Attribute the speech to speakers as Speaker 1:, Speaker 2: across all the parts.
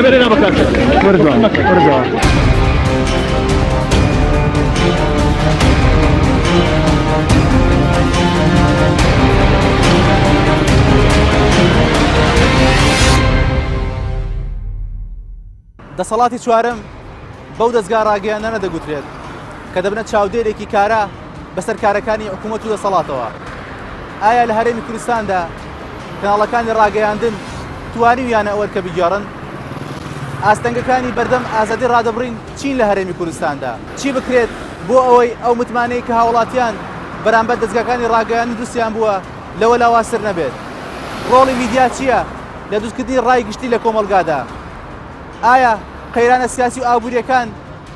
Speaker 1: برينا بكاكا ورجع
Speaker 2: دەسەڵاتی چوارم بەو دەستگا ڕاگەیاندانە دەگوترێت کە دەبنە چاودێرێکی کارە بەسەر کارەکانی حکوومەت و دەسەڵاتەوە. ئایا لە هەرێمی کوردستاندا کەناڵەکانی ڕاگەیاندن توانیویانە ئەوە کە بگێڕن؟ ئاستەنگەکانی بەردەم ئازادی ڕادەبڕین چین لە هەرێمی کوردستاندا؟ چی بکرێت بۆ ئەوەی ئەو متمانەی کە هاوڵاتیان بەرامبەر دەستگاکانی ڕاگەیاندن دروستیان بووە لەوە لاواسر نەبێت؟ ڕۆڵی میدیا چییە لە دروستکردنی ڕای گشتی لە کۆمەڵگادا؟ ئایا قەیرانە سیاسی و ئابوووریەکان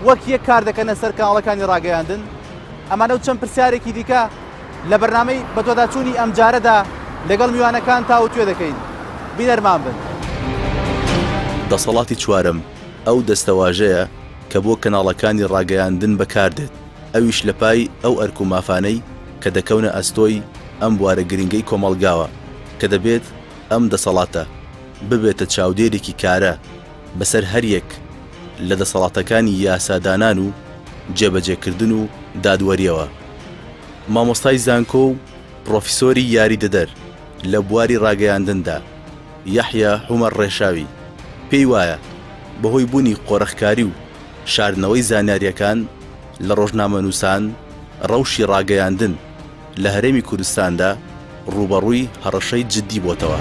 Speaker 2: وەک یەک کار دەکەنە سەر کاناڵەکانی ڕاگەیاندن؟ ئەمانە و چەند پرسیارێکی دیکە لە بەرنامەی بەتۆداچوونی ئەم جارەدا لەگەڵ میوانەکان تاو توێ دەکەین. بینەرمان بن.
Speaker 3: دەسەڵاتی چوارم ئەو دەستەواژەیە کە بۆ کەناڵەکانی ڕاگەیاندن بەکاردێت، ئەویش لە پای ئەو ئەرک و مافانەی کە دەکەونە ئەستۆی ئەم بوارە گرنگەی کۆمەڵگاوە کە دەبێت ئەم دەسەڵاتە ببێتە چاودێرێکی کارە بەسەر هەریەک لە دەسەڵاتەکانی یاسادانان و جێبەجێکردن و دادوەریەوە. مامۆستای زانکۆ و پرۆفیسۆری یاریدەدەر لە بواری ڕاگەیاندندا یەحیا حومەر ڕێشاوی پێی وایە بەهۆی بوونی قۆرەخکاری و شاردنەوەی زانیاریەکان لە ڕۆژنامەنووسان ڕەوشی ڕاگەیاندن لە هەرێمی کوردستاندا ڕوبەڕووی هەڕەشەی جددی بۆتەوە.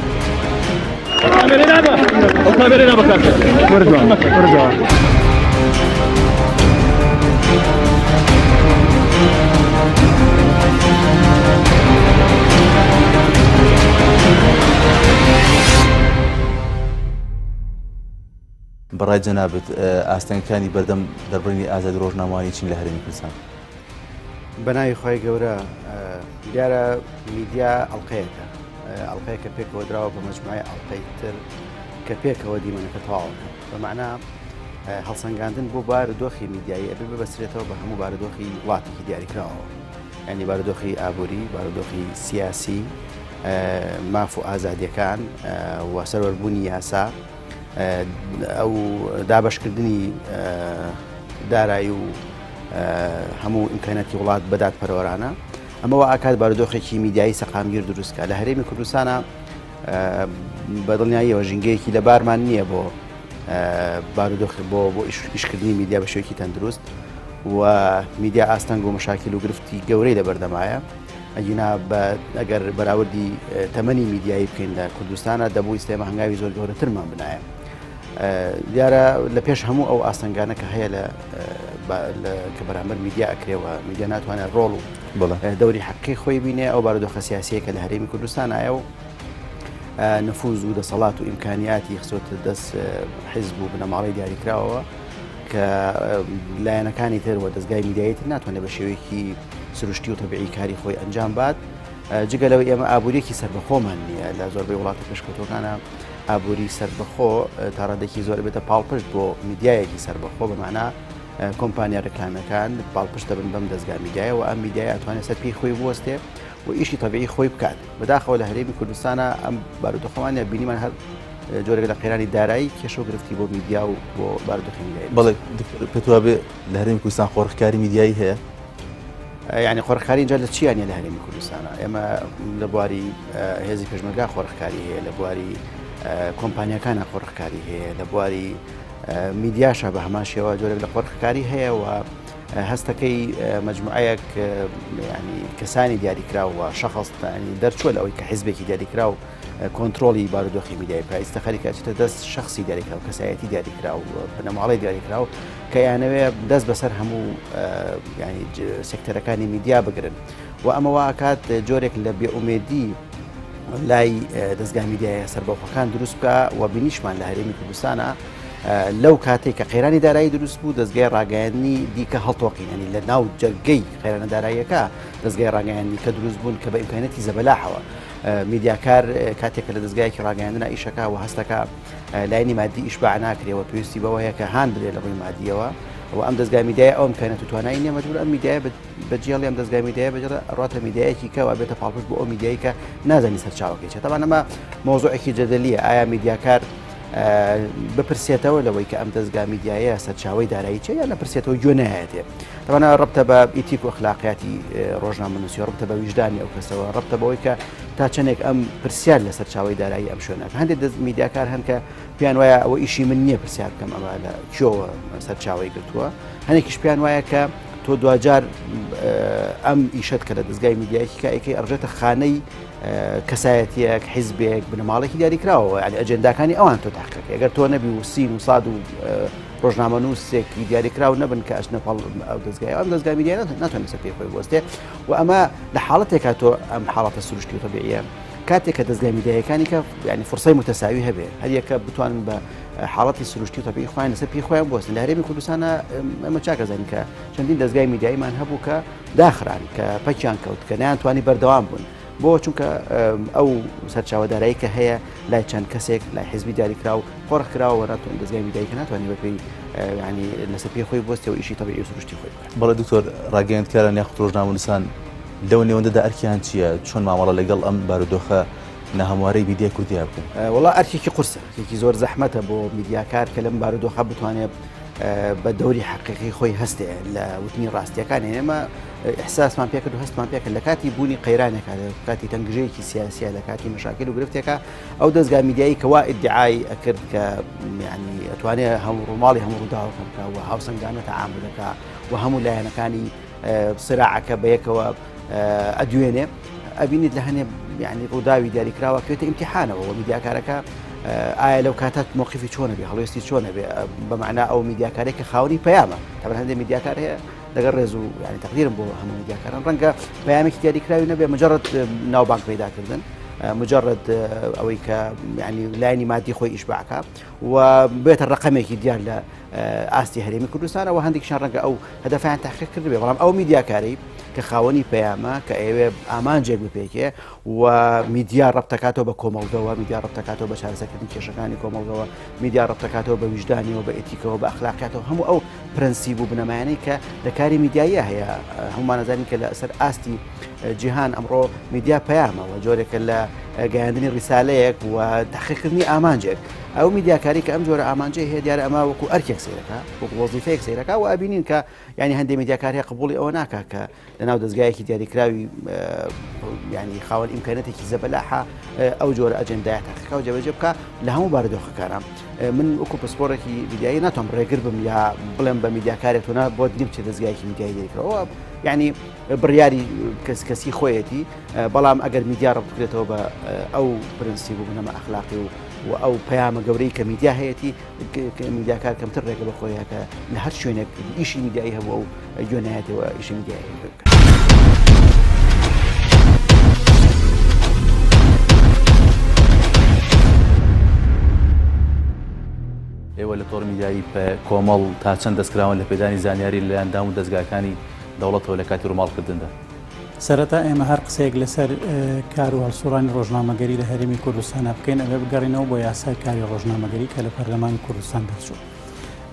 Speaker 2: بەڕای جەنابەت ئاستەنگەکانی بەردەم دەربڕینی ئازادی ڕۆژنامەوانی چین لە هەرێمی کوردستان.
Speaker 4: بەناوی خۆی گەورە دیارە میدیا ئەڵقەیەکە ئەڵقەیەکە پێکەوە دراوە بە مەجموعی ئەڵقەی تر کە پێکەوە دیمەنەکە تەواوەکە بەمعنە هەڵسەنگاندن بۆ بارودۆخی میدیایی ئەبێ ببەسرێتەوە بە هەموو بارودۆخی وڵاتێکی دیاریکراوە، یعنی بارودۆخی ئابووری، بارودۆخی سیاسی، ماف و ئازادیەکان و سەروەربوونی یاسا، ئەو دابەشکردنی دارایی و هەموو ئیمکانەتی وڵات بەدات پەروەرانە. ئەمەوە ئاکات بارودۆخێکی میدیایی سەقامگیر دروستکە. لە هەرێمی کوردستانە بە دڵنیاییەوە ژینگەیەکی لە بارمان نییە بۆ بارودۆخ بۆ ئیشکردنی میدیا بە شێوەیەکی تەندروست و میدیا ئاستەنگ و مشاکل و گرفتی گەورەی لە بەردەمایە. ئەگینا ئەگەر بەراوردی تەمەنی میدیایی بکەین لە کوردستانە دەبوو ئیسلێمە هەنگاوی زۆر گەورەترمان بنایە. دیارە لە پێش هەموو ئەو ئاستەنگانە کە هەیە کە بەرامبەر میدیا ئەکرێەوە، میدیا ناتوانێت ڕۆڵ و دەوری حەقی خۆی بینێ ئەو بارودۆخە سیاسیە کە لە هەرێمی کوردستان ئایا و نفوز و دەسەڵات و ئیمکانیاتی خسۆتە دەست حیزب و بنەماڵی دیاریکراوەوە کە لایەنەکانی تر و دەستگای میدیایی تر ناتوانێت بە شێوەیەکی سروشتی و تەبیعی کاری خۆی ئەنجام بات. جگەلەوەی ئێمە ئابوووریەکی سەربەخۆمان نییە لە زۆربەی وڵاتە پێشکەوتوەکانە ئابووری سەربەخۆ تا ڕادێکی زۆر بێتە پاڵپشت بۆ میدیایەکی سەربەخۆ بەمانە کۆمپانیا ڕکلامەکان پاڵپشت دەبن بەم دەستگا میدیایە و ئەم میدیای ئەتوانێت سەر پێی خۆی بوەستێ و ئیشی تەبیعی خۆی بکات. بەداخەوە لە هەرێمی کوردستانە ئەم بارودۆخەوانە بینیمان هەر جۆرێک لە قەیرانی دارایی کێشە و گرفتی بۆ میدیا و بۆ بارودۆخی میدیایی.
Speaker 2: بەڵێ پێتوا بێ لە هەرێمی کوردستان خۆڕخکاری میدیایی هەیە؟
Speaker 4: یعنی خۆڕخکاری اینجا لە چیانە لە هەرێمی کوردستانە؟ ئێمە لە بواری هێزی پێشمەرگا خۆڕخکاری هەیە، لە بواری کۆمپانیەکانە خۆڕخکاری هەیە، لە بواری میدیاشە بە هەمان شێوە جۆرێک لە خۆڕخکاری هەیە و هەستەکەی مجموعەیەک ینی کەسانی دیاریکراوە شەخص دەرچووە لەوەی کە حیزبێکی دیاریکرا و کۆنتترۆلی بارودۆخی میدیای پایستە خەریکەچێتە دەست شخصی دیاریکرا و کەسایەتی دیاریکرا و بنەماڵی دیاریکرا و کە یانەوێ دەست بەسەر هەموو ینی سێکتەرەکانی میدیا بگرن و ئەمەوە ئاکات جۆرێک لە بێئومێدی لای دەستگای میدیایە سەربەخۆکان دروست بکە و بینیشمان لە هەرێمی کوردستانە لەو کاتێک کە قەیرانی دارایی دروست بوو دەستگای ڕاگەیاندنی دیکە هەڵتۆقینەنی لە ناو جەرگەی قەیرانە داراییەکە دەستگای ڕاگەیاندنی کە دروست بوون کە بە ئیمکانەتی زەبەلاحەوە میدیاکار کاتێک لە دەستگایەکی ڕاگەیاندنە ئیشەکە و هەستەکە لایەنی مادی ئیشباع ناکرێەوە پێویستی بەوەیە کە هان بدرێت لە ڕووی مادیەوە و ئەم دەستگای میدیای ئەو ئیمکانەت و توانایی نییە مەجبور ئەم میدیای بەجێڵی ئەم دەستگای میدیای بەجێڵە ڕاتە میدیایەکی کەوە بێتە پاڵپشت بۆ ئەو میدیایی کە نازانی سەرچاوەکەی چێت. تەبان ئەمە مۆزوعێکی جەدەلیە. ئایا میدیاکار بپرسێتەوە لەوەی کە ئەم دەستگا میدیایە سەرچاوی دارایی چێ یا نەپرسێتەوە گوێ نایەتێ تەوانە ڕبتە بە ئیتیک و اخلاقیاتی ڕۆژنامەنووسی ڕبتە بە ویژدانی ئەو کەسەوە ڕبتە بەوەی کە تا چەندێک ئەم پرسیار لە سەرچاوی دارایی ئەم شوێنە هەندێک میدیاکار هەن کە پیان وایە ئەوە ئیشی من نییە پرسیار بکەم ئەمە لە کێوە سەرچاوی گرتووە هەنێکیش پیان وایە کە تۆ دوجار ئەم ئیشت کە لە دەستگای میدیایکی کایەکەی ئەڕژێتە خانەی کەسایەتیەک حیزبێک بنەماڵێکی دیاریکراوە یعنی ئەجنداکانی ئەوان تۆ تاقیەکە ئەگەر تۆ نەبی و سین و ساد و ڕۆژنامەنووسێکی دیاریکراو نەبن کە ئەچنە پاڵ ئەو دەستگای ئەم دەستگای میدیای ناتوانێت سەر پێی خۆی بوەستێ و ئەمە لە حاڵەتێکا تۆ ئەم حاڵەتە سروشتی و تەبیعیە کاتێک کە دەستگای میدیایەکانی کە ینی فرسەی متەساوی هەبێ هەر یەکە بتوانن بە حاڵەتی سروشتی و تەبیعی خۆیان لەسەر پێی خۆیان بوەستن لە هەرێمی کوردستانە ئەمە چاکەزانین کە چەندین دەستگای میدیاییمان هەبوو کە داخران کە پەکیان کەوت کە نەیانتوانی بەردەوام بوون بۆ چونکە ئەو سەرچاوەدارایی کە هەیە لای چەند کەسێک لای حیزبی دیاریکرا و قۆڕکراوە ناتوانین دەستگای میدیایی کە ناتوانانی بەپێی ینی لەسەر پێی خۆی بوەستێ و ئیشی تەبیعی و سروشتی خۆی بکات.
Speaker 3: بەڵێ دکتۆر ڕاگەیاندکاران یاخود ڕۆژنامەنووسان لەو نێوەندەدا ئەرکیان چییە چۆن مامەڵە لەگەڵ ئەم بارودۆخە نەهەموارەی میدیای کوردیا بکەن؟
Speaker 4: وڵا ئەرکێکی قورسە یەکی زۆر زەحمەتە بۆ میدیاکار کە لەم بارودۆخە بتوانێت بە دەوری حقیقی خۆی هەستێ لە وتنی ڕاستیەکانی ئێمە ئحساسمان پێکرد و هەستمان پێکرد لە کاتی بوونی قەیرانێکە لە کاتی تەنگژەیەکی سیاسیە لە کاتی مەشاکل و گرفتێکە ئەو دەستگا میدیایی کەوا ئیدعای ئەکرد کە ینی ئەتوانێت ڕووماڵی هەموو ڕووداوەکەم بکە و هاوسەنگانە تەعامل دەکا و هەموو لایەنەکانی سراعەکە بەیەکەوە ئەدوێنێ ئەبینیت لە هەنێ ینی ڕووداوی دیاریکراوە کێتە ئیمتیحانەوە و میدیاکارەکە ئایا لەو کاتات موقفی چۆنە بێ هەڵوێستی چۆنە بێ بەمعنا ئەو میدیاکارێک کە خاوەنی پەیامە تەبەن هەندێک میدیاکار هەیە لەگەڵ ڕێز و ینی تەقدیرم بۆ هەموو میدیاکاران ڕەنگە پەیامێکی دیاریکراوی نەبێ مجرد ناوبانگ پیداکردن مجرد ئەوەی کە ینی لایەنی مادی خۆی ئیشباعکە و بێتە ڕقەمێکی دیار لە ئاستی هەرێمی کوردستانەوە هەندێکیشان ڕەنگە ئەو هەدەفیان تحقیق کرد بێ بەڵام ئەو میدیاکاری کە خاوەنی پەیامە کە ئێوێ ئامانجێک بپێکێ و میدیا ڕەبتەکاتەوە بە کۆمەڵگەوە میدیا ڕەبتەکاتەوە بە چارەسەرکردنی کێشەکانی کۆمەڵگەوە میدیا ڕەبتەکاتەوە بە ویژدانیەوە بە ئێتیکەوە بە ئەخلاقیاتەوە هەموو ئەو پرەنسیب و بنەمایانەی کە لە کاری میدیایە هەیە هەمومان نەزانین کە لە ئەسەر ئاستی جیهان ئەمڕۆ میدیا پەیامەوە جۆرێکە لە گەیاندنی ڕیسالەیەک و تحقیقکردنی ئامانجێک ئەو میدیاکاری کە ئەم جۆرە ئامانجێ هەیە دیارە ئەمە وەکو ئەرکێک سیرەکە وەکو وەزیفەیەک سیرەکە و ئەبینین کە ینی هەندێک میدیاکاری قبوڵی ئەوە ناکە کە لەناو دەستگایەکی دیاریکراوی ینی خاوەن ئیمکانەتێکی زەبەلاحە ئەو جۆرە ئەجەندای تحقیقا و جێبەجێ بکە لە هەموو بارودۆخەکانە من وەکو پسپۆرێکی میدیایی ناتوانم ڕێگر بم یا بڵێم بە میدیاکارێک تۆ بۆ نیم چ دەستگایەکی میدیایی دیاریکراوە ینی بڕیاری کەسی خۆیەتی بەڵام ئەگەر میدیا ڕەبط بکرێتەوە بە ئەو پرەنسیب و بنەمە ئەخلاقی و ئەو پەیامە گەورەی کە میدیا هەیەی میدیاکار کەمتر ڕێگە بەخۆیە کە لە هەر شوێنێک ئیشی میدیایی هەبوو و گوێنایەتەوە ئیشی میدیایی بکات.
Speaker 3: ئێوە لە تۆڕ میدیایی کۆمەڵ تا چەند دەستکراون لە پێدانی زانیاری لەلاندام و دەستگاکانی دەوڵەتەوە لە کاتی ڕووماڵکردندا؟
Speaker 5: سەرەتا ئێمە هەر قسەیەک لەسەر کار و هەڵسوڕانی ڕۆژنامەگەری لە هەرێمی کوردستانە بکەین ئەگەر بگەڕینەوە بۆ یاسای کاری ڕۆژنامەگەری کە لە پەرلەمانی کوردستان دەرچوو.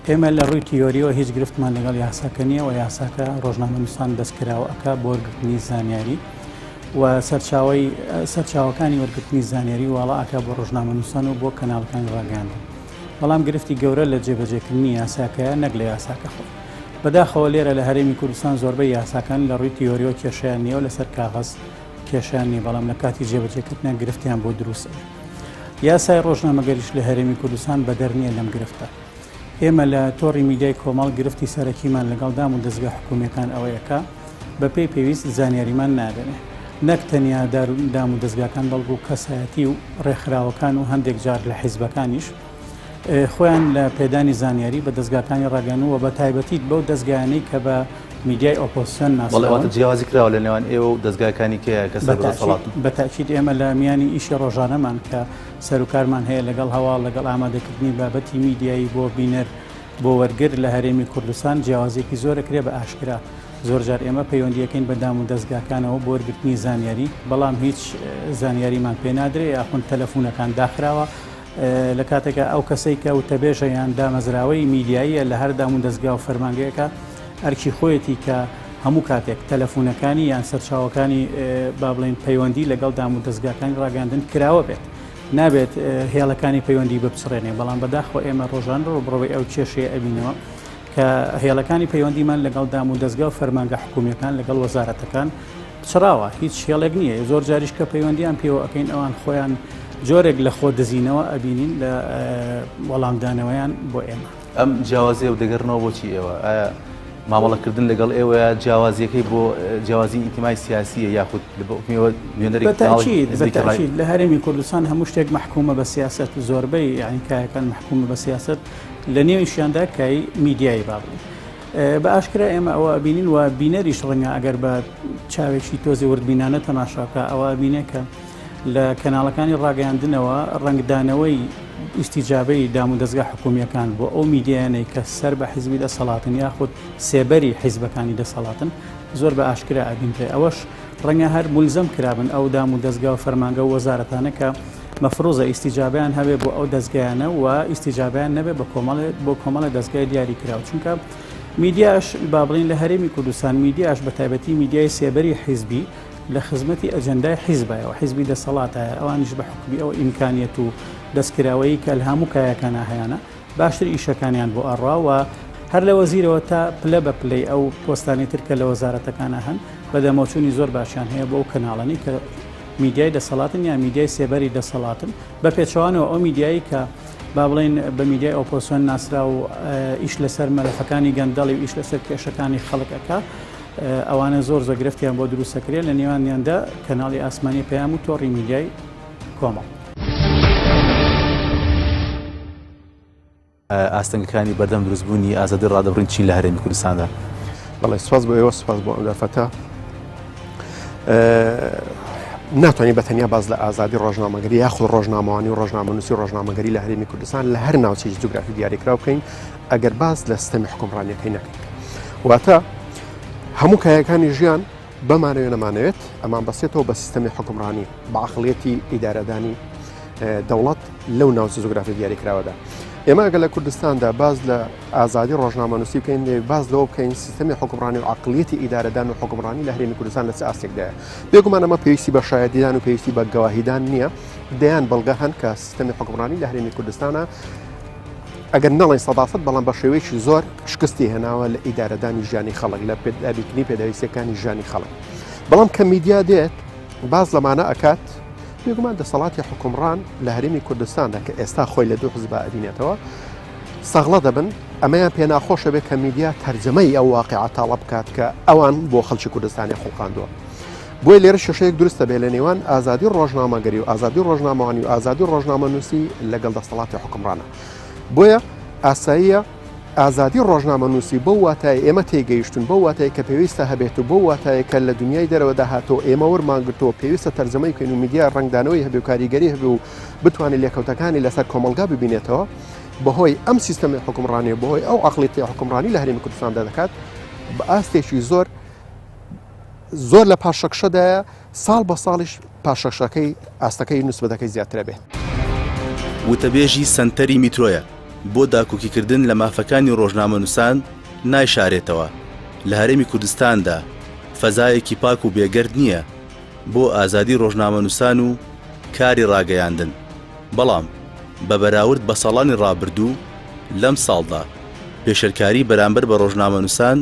Speaker 5: ئێمە لە ڕووی تیۆریەوە هیچ گرفتمان لەگەڵ یاساکە نییە و یاساکە ڕۆژنامەنووسان دەستکراوە ئەکا بۆ وەرگرتنی زانیاری و سەرچاوەکانی وەرگرتنی زانیاری واڵە ئاکا بۆ ڕۆژنامەنووسان و بۆ کەناڵەکانی ڕاگەیاندن. بەڵام گرفتی گەورە لە جێبەجێکردنی یاساکەیە نەک لە یاساکە خۆ. بەداخەوە لێرە لە هەرێمی کوردستان زۆربەی یاساکان لە ڕووی تیۆریەوە کێشیان نییە و لەسەر کاغەز کێشیان نیە بەڵام لە کاتی جێبەجێکردنیان گرفتیان بۆ دروستە. یاسای ڕۆژنامەگەریش لە هەرێمی کوردستان بەدەر نییە لەم گرفتە. ئێمە لە تۆڕی میدیای کۆمەڵ گرفتی سەرەکیمان لەگەڵ دام و دەستگا حکوومەکان ئەوەیەکە بە پێی پێویست زانیاریمان نادەنێ. نەک تەنیا دام و دەستگاکان بەڵکو کەسایەتی و ڕێکخراوەکان و هەندێک جار لە حیزبەکانیش خۆیان لە پێدانی زانیاری بە دەستگاکانی ڕاگەن و بە تایبەتیت بەو دەستگایانەی کە بە میدیای ئۆپۆزیسیۆن
Speaker 3: ناساوە جیاوازی کراوە لە نێوان ئێوە و دەستگاکانی کە سەر دەسەڵات
Speaker 5: بە تاکید ئێمە لە میانی ئیشی ڕۆژانەمان کە سەرۆکارمان هەیە لەگەڵ هەواڵ لەگەڵ ئامادەکردنی بابەتی میدیایی بۆ بینەر بۆ وەرگر لە هەرێمی کوردستان جیاوازێکی زۆرە کرێ بە ئاشکرا زۆر جار ئێمە پەیوەندیەکەین بە دام و دەستگاکانەوە بۆ وەرگرتنی زانیاری بەڵام هیچ زانیاریمان پێ نادرێ یاخۆن تەلەفۆنەکان داخراوە لە کاتێکە ئەو کەسەی کە وتەبێژە یان دامەزراوەی میدیاییە لە هەر دام و دەستگا و فەرمانگەیەەکە ئەرکی خۆیەتی کە هەموو کاتێک تەلەفۆنەکانی یان سەرچاوەکانی با بڵێن پەیوەندی لەگەڵ دام و دەستگاکانی ڕاگەاندن کراوە بێت نابێت هێڵەکانی پەیوەندی بپسڕێنێ بەڵام بەداخۆ ئێمە ڕۆژان ڕۆبڕۆی ئەو کێشەیە ئەبینەوە کە هێڵەکانی پەیوەندیمان لەگەڵ دام و دەستگا و فەرمانگە حکوومیەکان لەگەڵ وەزارەتەکان چراوە هیچ هێڵێک نییە زۆر جاریش کە پەیوەندیان پێوە ئەەکەین ئەوان خۆیان جۆرێک لە خۆ دەزینەوە ئەبینین لە وەڵامدانەوەیان بۆ ئێمە
Speaker 2: ئەم جیاوازیە و دەگەڕنەوە بۆچی ئێوە ئایا مامەڵەکردن لەگەڵ ئێوەیە جیاوازیەکەی بۆ جیاوازی ئیتیمای سیاسیە یاخود
Speaker 5: بەتاکید لە هەرێمی کوردستان هەموو شتێک محکومە بە سیاست زۆربەی یعنی کایەکان محکومە بە سیاست لە نێویشیاندا کای میدیایی بابڵێ بە ئاشکرا ئێمە ئەوە بینین و بینەریش ڕەنگە ئەگەر بە چاوێکی تۆزی وردبینانە تەماشاکە ئەوە بینێ کە لە کەناڵەکانی ڕاگەیاندنەوە ڕنگدانەوەی ئیسیجابەی دام و دەستگا حکوومیەکان بۆ ئەو میدیانەی کە سەر بە حیزبی دەسەڵاتن یاخود سێبەری حیزبەکانی دەسەڵاتن زۆر بە ئاشکرا ئەبینتێ ئەوەش ڕەنگە هەر مولزەم کرابن ئەو دام و دەستگا و فەرمانگە و وەزارەتانە کە مەفرۆزە ئیسیجابیان هەبێ بۆ ئەو دەستگایانە و ئیسیجابیان نەبێ بۆ کۆمەڵە دەستگای دیاری کراوە چونکە میدیاش با بڵین لە هەرێمی کوردستان میدیاش بە تایبەتی میدیای سێبەری حیزبی لە خزمەتی ئەجەندای حیزبایەوە حیزبی دەسەڵاتایە ئەوانیش بە حکمی ئەو ئیمکانیەت و دەستکراوەی کە لە هەموو کایەکانە هەیەە باشتر ئیشەکانیان بۆ ئەڕاوە هەر لە وەزیرەوە تا پلە بە پلەی ئەو پۆستانی ترکە لە وەزارەتەکانە هەن بە دەمەچوونی زۆر باشیان هەیە بۆ ئەو کەناڵانی کە میدیای دەسەڵاتن یا میدیای سێبەری دەسەڵاتن بە پێچەوانەوە ئەو میدیایی کە با بڵین بە میدیای ئۆپۆسیۆن ناسرا و ئیش لەسەر مەلەفەکانی گەندەڵی و ئیش لەسەر کێشەکانی خەڵکەکە ئەوانە زۆر زۆگرفتیان بۆ دروستەکرێت لە نێوانیاندا کەناڵی ئاسمانی پەیام و تۆڕی میدیای کۆمەڵ
Speaker 2: ئاستەنگەکانی بەردەم دروستبوونی ئازادی ڕادەبڕین چین لە هەرێمی کوردستاندا
Speaker 1: بەڵێ سپاس بۆ ئێوە سپاس بۆ ئەم دەرفەتە ناتوانانی بەتەنیا باز لە ئازادی ڕۆژنامەگەری یاخود ڕۆژنامەوانی و ڕۆژنامەنووسی ڕۆژنامەگەری لە هەرێمی کوردستان لە هەر ناوچەی جوگرافی دیاریکراو بکەین ئەگەر باز لە سیستەمی حکومڕانیەکەی نەکەین واتە هەموو کایەکانی ژیان بەمانەوێ نەمانەوێت ئەمان بەسێتەوە بە سیستەمی حکومڕانی بە عەقڵیەتی ئیدارەدانی دەوڵەت لەو ناوچە جوگرافی دیاریکراوەدا ئێمە ئەگەر لە کوردستاندا باز لە ئازادی ڕۆژنامەنووسی بکەین باز لەوە بکەین سیستەمی حکومڕانی و عەقڵیەتی ئیدارەدان و حکومڕانی لە هەرێمی کوردستان لە چ ئاستێکدایە بێگومان ئەمە پێویستی بە شایەتیدان و پێویستی بە گەواهیدان نییە دەیان بەڵگە هەن کە سیستەمی حکومڕانی لە هەرێمی کوردستانە ئەگەر نەڵێن سەداسەد بەڵام بە شێوەیەکی زۆر شکستی هێناوە لە ئیدارەدانی ژیانی خەڵک لە پێدابیکردنی پێداویستەکانی ژیانی خەڵک بەڵام کە میدیا دێت باز لەمانە ئەکات بێگومان دەسەڵاتی حکومڕان لە هەرێمی کوردستاندا کە ئێستا خۆی لە دوو حزب ئەبینێتەوە سەغڵە دەبن ئەمەیان پێ ناخۆشە بێت کە میدیا تەرجەمەی ئەو واقعە تاڵە بکات کە ئەوان بۆ خەڵکی کوردستانی خوڵقاندووە بۆی لێرە شێشەیەک دروستە بێ لە نێوان ئازادی ڕۆژنامەگەری و ئازادی ڕۆژنامەوانی و ئازادی ڕۆژنامەنووسی لەگەڵ دەسەڵاتی حکومڕانە بۆیە ئاساییە ئازادی ڕۆژنامەنووسی بۆ واتای ئێمە تێگەیشتون بۆ واتای کە پێویستە هەبێت و بۆ واتایە کە لە دنیای دەرەوە داهاتۆ ئێمە وەرمانگرتەوە پێویستە تەرجەمەی کەین و میدیا ڕنگدانەوەی هەبێ و کاریگەری هەبێ و بتوانێت لێکەوتەکانی لەسەر کۆمەلگا ببینێتەوە بەهۆی ئەم سیستەمی حکومڕانی بەهۆی ئەو عەقڵیەتی حکومڕانی لە هەرێمی کوردستاندا دەکات بە ئاستێکی زۆر لە پاشەکشەدایە ساڵ بە ساڵیش پاشەکشەکەی ئاستەکەی نوسبەتەکەی زیاترە بێت
Speaker 3: وتەبێژی سنتەری میترۆیە بۆ داکۆکیکردن لە مافەکانی ڕۆژنامەنووسان نایشارێتەوە لە هەرێمی کوردستاندا فەزایەکی پاک و بێگەرد نییە بۆ ئازادی ڕۆژنامەنووسان و کاری ڕاگەیاندن بەڵام بە بەراورد بە ساڵانی ڕابردوو لەم ساڵدا پێشەرکاری بەرامبەر بە ڕۆژنامەنووسان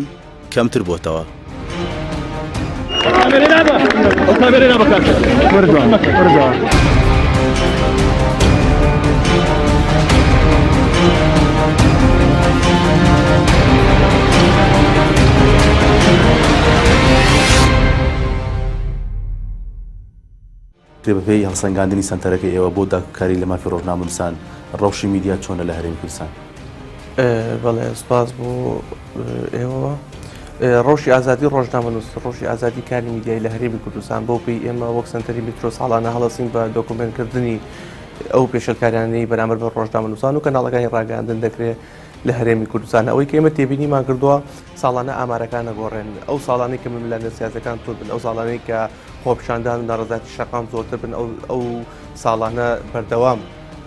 Speaker 3: کەمتر بۆتەوە بەپێی هەڵسەنگاندنی سنتەرەکەی ئێوە بۆ داکاری لە مافی ڕۆژنامەنووسان ڕەوشی میدیا چۆنە لە هەرێمی کوردستان
Speaker 6: بەڵێ سپاس بۆ ئێوە ڕۆژی ئازادی ڕۆژنامەنووس ڕۆژی ئازادی کاری میدیای لە هەرێمی کوردستان بۆ پێی ئێمە وەک سنتەری میترۆ ساڵانە هەڵەسین بە دۆکومنتکردنی ئەو پێشەکارانەی بەرامبەر بە ڕۆژنامەنووسان و کەناڵەکانی ڕاگەاندن دەکرێت لە هەرێمی کوردستان ئەوەی کە ئێمە تێبینیمان کردووە ساڵانە ئامارەکانە گۆڕێن ئەو ساڵانەی کە مەلایەنە سیاسەکان تۆ بن ئەو ساڵانەی کە خۆپیشاندان و ناڕەزاتی شەقام زۆرتر بن ئەو ساڵانە بەردەوام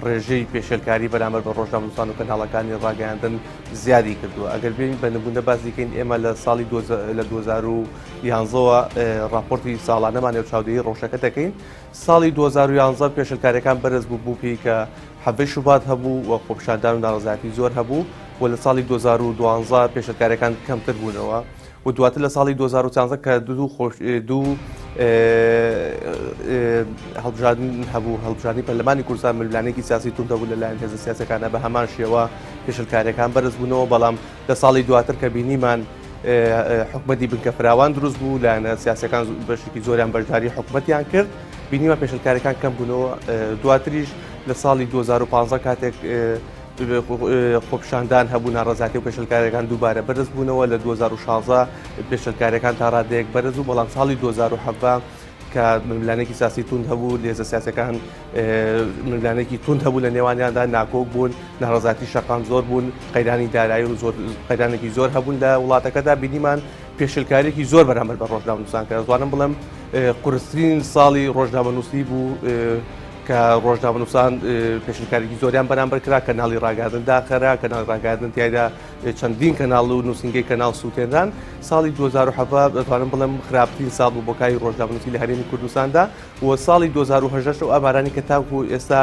Speaker 6: ڕێژەی پێشێلکاری بەرامبەر بە ڕۆژنامەنووسان و کەناڵەکانی ڕاگەیاندن زیادی کردووە. ئەگەر ببینین بە نمونە باس دیکەین ئێمە لە ساڵی 2011ەوە راپۆرتی ساڵانەمان و چاودێری ڕۆژەکە دەکەین. ساڵی 2011 پێشێلکاریەکان بەرز بوو پێی کە حەڤەی شوبات هەبوو و خۆپیشاندان و ناڕەزایەتی زۆر هەبوو و لە ساڵی 2012 پێشێلکاریەکان کەمتر بوونەوە و دواتر لە ساڵی 2014 کە دوو هەڵبژاردن هەبوو هەڵبژاردننی پەرلەمانی کوردستان ململانێکی سیاسی تون دەبوو لەلایەن هێزە سیاسەکانە بە هەمان شێوە پێشێلکاریەکان بەرز بوونەوە بەڵام لە ساڵی دواتر کە بینیمان حکومەتی بنکە فراوان دروست بوو لایەنە سیاسەکان بەشێکی زۆریان بەشداری حکومەتیان کرد بینیمە پێشێلکاریەکان کەم بوونەوە. دواتریش لە ساڵی 2015 کاتێک خۆپیشاندان هەبوو ناڕەزایەتی و پێشێلکاریەکان دووبارە بەرز بوونەوە لە 2016 پێشێلکاریەکان تا ڕادەیەک بەرز و بەڵام ساڵی 2017 کە ململانێکی سیاسی تون هەبوو لێزە سیاسەکان ململانێکی تون هەبوو لە نێوانیاندا ناکۆک بوون ناڕەزایەتی شەقام زۆر بوون قەیرانی دارایی و قەیرانێکی زۆر هەبوون لە وڵاتەکەدا بینیمان پێشێلکاریێکی زۆر بەرامبەر بە ڕۆژنامەنووسان کە دەتوانم بڵێم قورسترین ساڵی ڕۆژنامەنووسی بوو کە ڕۆژنامەنووسان پێشنکارێکی زۆریان بەرامبەر کرا کەناڵی ڕاگەاندن داخەرا کەناڵی ڕاگەاندن تایدا چەندین کەناڵ و نووسنگەی کەناڵ سووتێنران. ساڵی 2017 دەتوانم بڵێم خراپترین ساڵ بوو بۆ کاری ڕۆژنامەنووسی لە هەرێمی کوردستاندا و ساڵی 2018 و ئامارانی کە تاکو ئێستا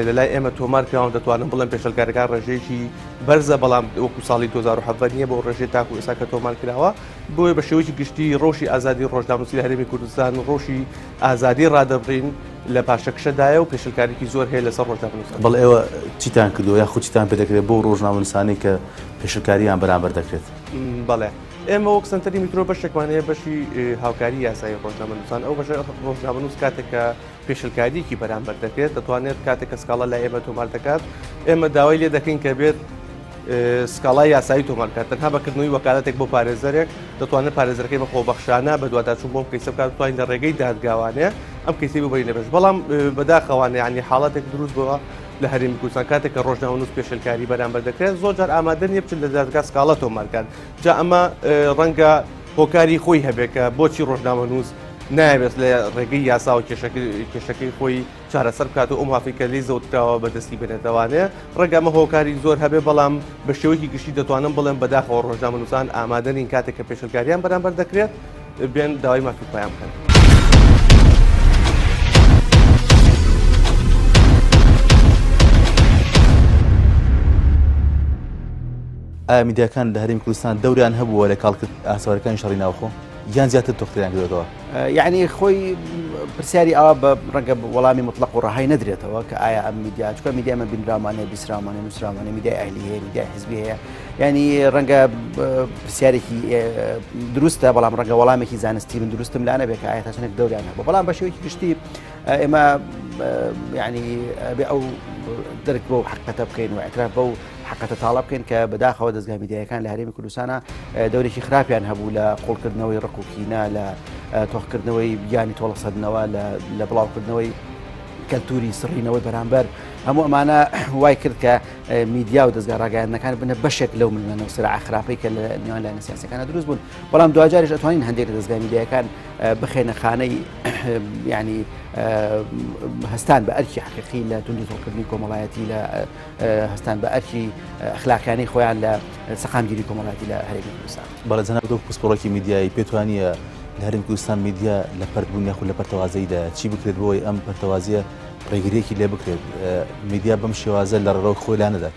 Speaker 6: لەلای ئێمە تۆمار کراون دەتوانم بڵێم پێشێلکاریەکان ڕێژەیەکی بەرزە بەڵام وەکو ساڵی 2017 نییە بۆ ڕێژەی تاکو ئێستا کە تۆمار کراوە بۆیە بە شێوەیەکی گشتی ڕۆژی ئازادی ڕۆژنامەنووسی لە هەرێمی کوردستان ڕۆژی ئازادی ڕادەبڕین لە پاشەکشەدایە و پێشێلکاریی زۆر هەیە لەسەر ڕۆژنامەنووسان.
Speaker 3: بەڵێ ئێوە چیتان کردو یا خۆچیتان پێ دەکرێت بۆ ڕۆژنامەنووسانی کە پێشێلکاریان بەرامبەر دەکرێت؟
Speaker 6: بەڵێ ئێمە وەک سنتەری میترۆ بەشێکمانەیە بەشی هاوکاری یاسایی ڕۆژنامەنووسان ئەو بەشە ڕۆژنامەنووس کاتێک کە پێشێلکاریکی بەرامبەر دەکرێت دەتوانێت کاتێک کە سکاڵا لای ئێمە تۆمار دەکات ئێمە داوای لێ دەکەین کە بێت سکاڵای یاسایی تۆمارکات تەنها بەکردنەوەی وەکالەتێک بۆ پارێزەرێک دەتوانێت پارێزەرەکەی بە خۆبەخشانە بە دواتاچوون بۆم کەیسە بکات بتوانین لە ڕێگەی دادگاوانەیە ئەم کەیسەی ببەینە بەش بەڵام بەداخەوانە یعنی حاڵەتێک دروست بووە لە هەرێمی کوردستان کاتێک کە ڕۆژنامەنووس پێشێلکاری بەرامبەر دەکرێت زۆر جار ئامادە نییە بچن لە دادگا سکاڵە تۆمارکات جا ئەمە ڕەنگە هۆکاری خۆی هەبێت کە بۆچی ڕۆژنامەنووس نایبێت لە ڕێگەی یاسا و کێشەکەی خۆی چارەسەر بکات و ئەو مافیکە لی زەوتراوە بەدەستی بنێتەوانێ ڕێگەمە هۆکاری زۆر هەبێ بەڵام بە شێوەیەکی گشتی دەتوانم بڵێم بەداخەوە ڕۆژنامەنووسان ئامادەنین کاتێک کە پێشێلکاریان بەرامبەر دەکرێت بێن داوای مافیکۆیان بکەن.
Speaker 3: ئایا میدیاکان لە هەرێمی کوردستان دەوریان هەبووە لە کاڵکرد ئاسوارەکانی شەڕی ناوخۆ یان زیاتر تۆختیان کردەوە؟
Speaker 4: یعنی خۆی پرسیاری ئەوە بە ڕەنگە وەڵامی مطلق و ڕەهای نەدرێتەوە کە ئایا ئەم میدیا چکە میدیامە بینراوانەیە بیسراوانە نووسراوانە میدیای ئەهلی هەیە میدیای حیزبی هەیە ینی ڕەنگە پرسیارێکی دروستە بەڵام ڕەنگە وەڵامێکی زانستی من دروستم لا نەبێت کە ئایا تا چەندێک دەوریان هەبوو بەڵام بە شێوەیەکی گشتی ئێمە ینی بێ ئەو دەرک بۆ حقەتە بکەین و ئەتراف بەو حقەتە تاڵە بکەین کە بەداخەوە دەستگا میدیایەکان لە هەرێمی کوردستانە دەورێکی خراپیان هەبوو لە قوڵکردنەوەی ڕقوکینە لە تۆخکردنەوەی بیانی تۆڵەسەدنەوە لە بڵاوکردنەوەی کەلتوری سڕینەوەی بەرامبەر هەموو ئەمانە وای کرد کە میدیا و دەستگا ڕاگەیاندنەکان بنە بەشێک لەو ململانە و سرعە خراپەی کە لە نێوان لایەنە سیاسیەکانە دروست بوون بەڵام دوجاریش ئەتوانین هەندێک لە دەستگا میدیایەکان بخێنە خانەی ینی هەستان بە ئەرکی حقیقی لە توندی تۆڵکردنی کۆمەڵایەتی لە هەستان بە ئەرکی ئەخلاقیانەی خۆیان لە سەقامگیری کۆمەڵایەتی لە هەرێمی کوردستان.
Speaker 3: بەڵێ جەناب دۆ پسپۆڕێکی میدیایی پێتوانیە لە هەرێمی کوردستان میدیا لە پەردبوون یاخود لە پەرتەوازەیدا چی بکرێت بۆی ئەم پەرتەوازیە ڕێگریەکی لێ بکرێت میدیا بەم شێوازە لە ڕێڕەوەی خۆی لا نەدات؟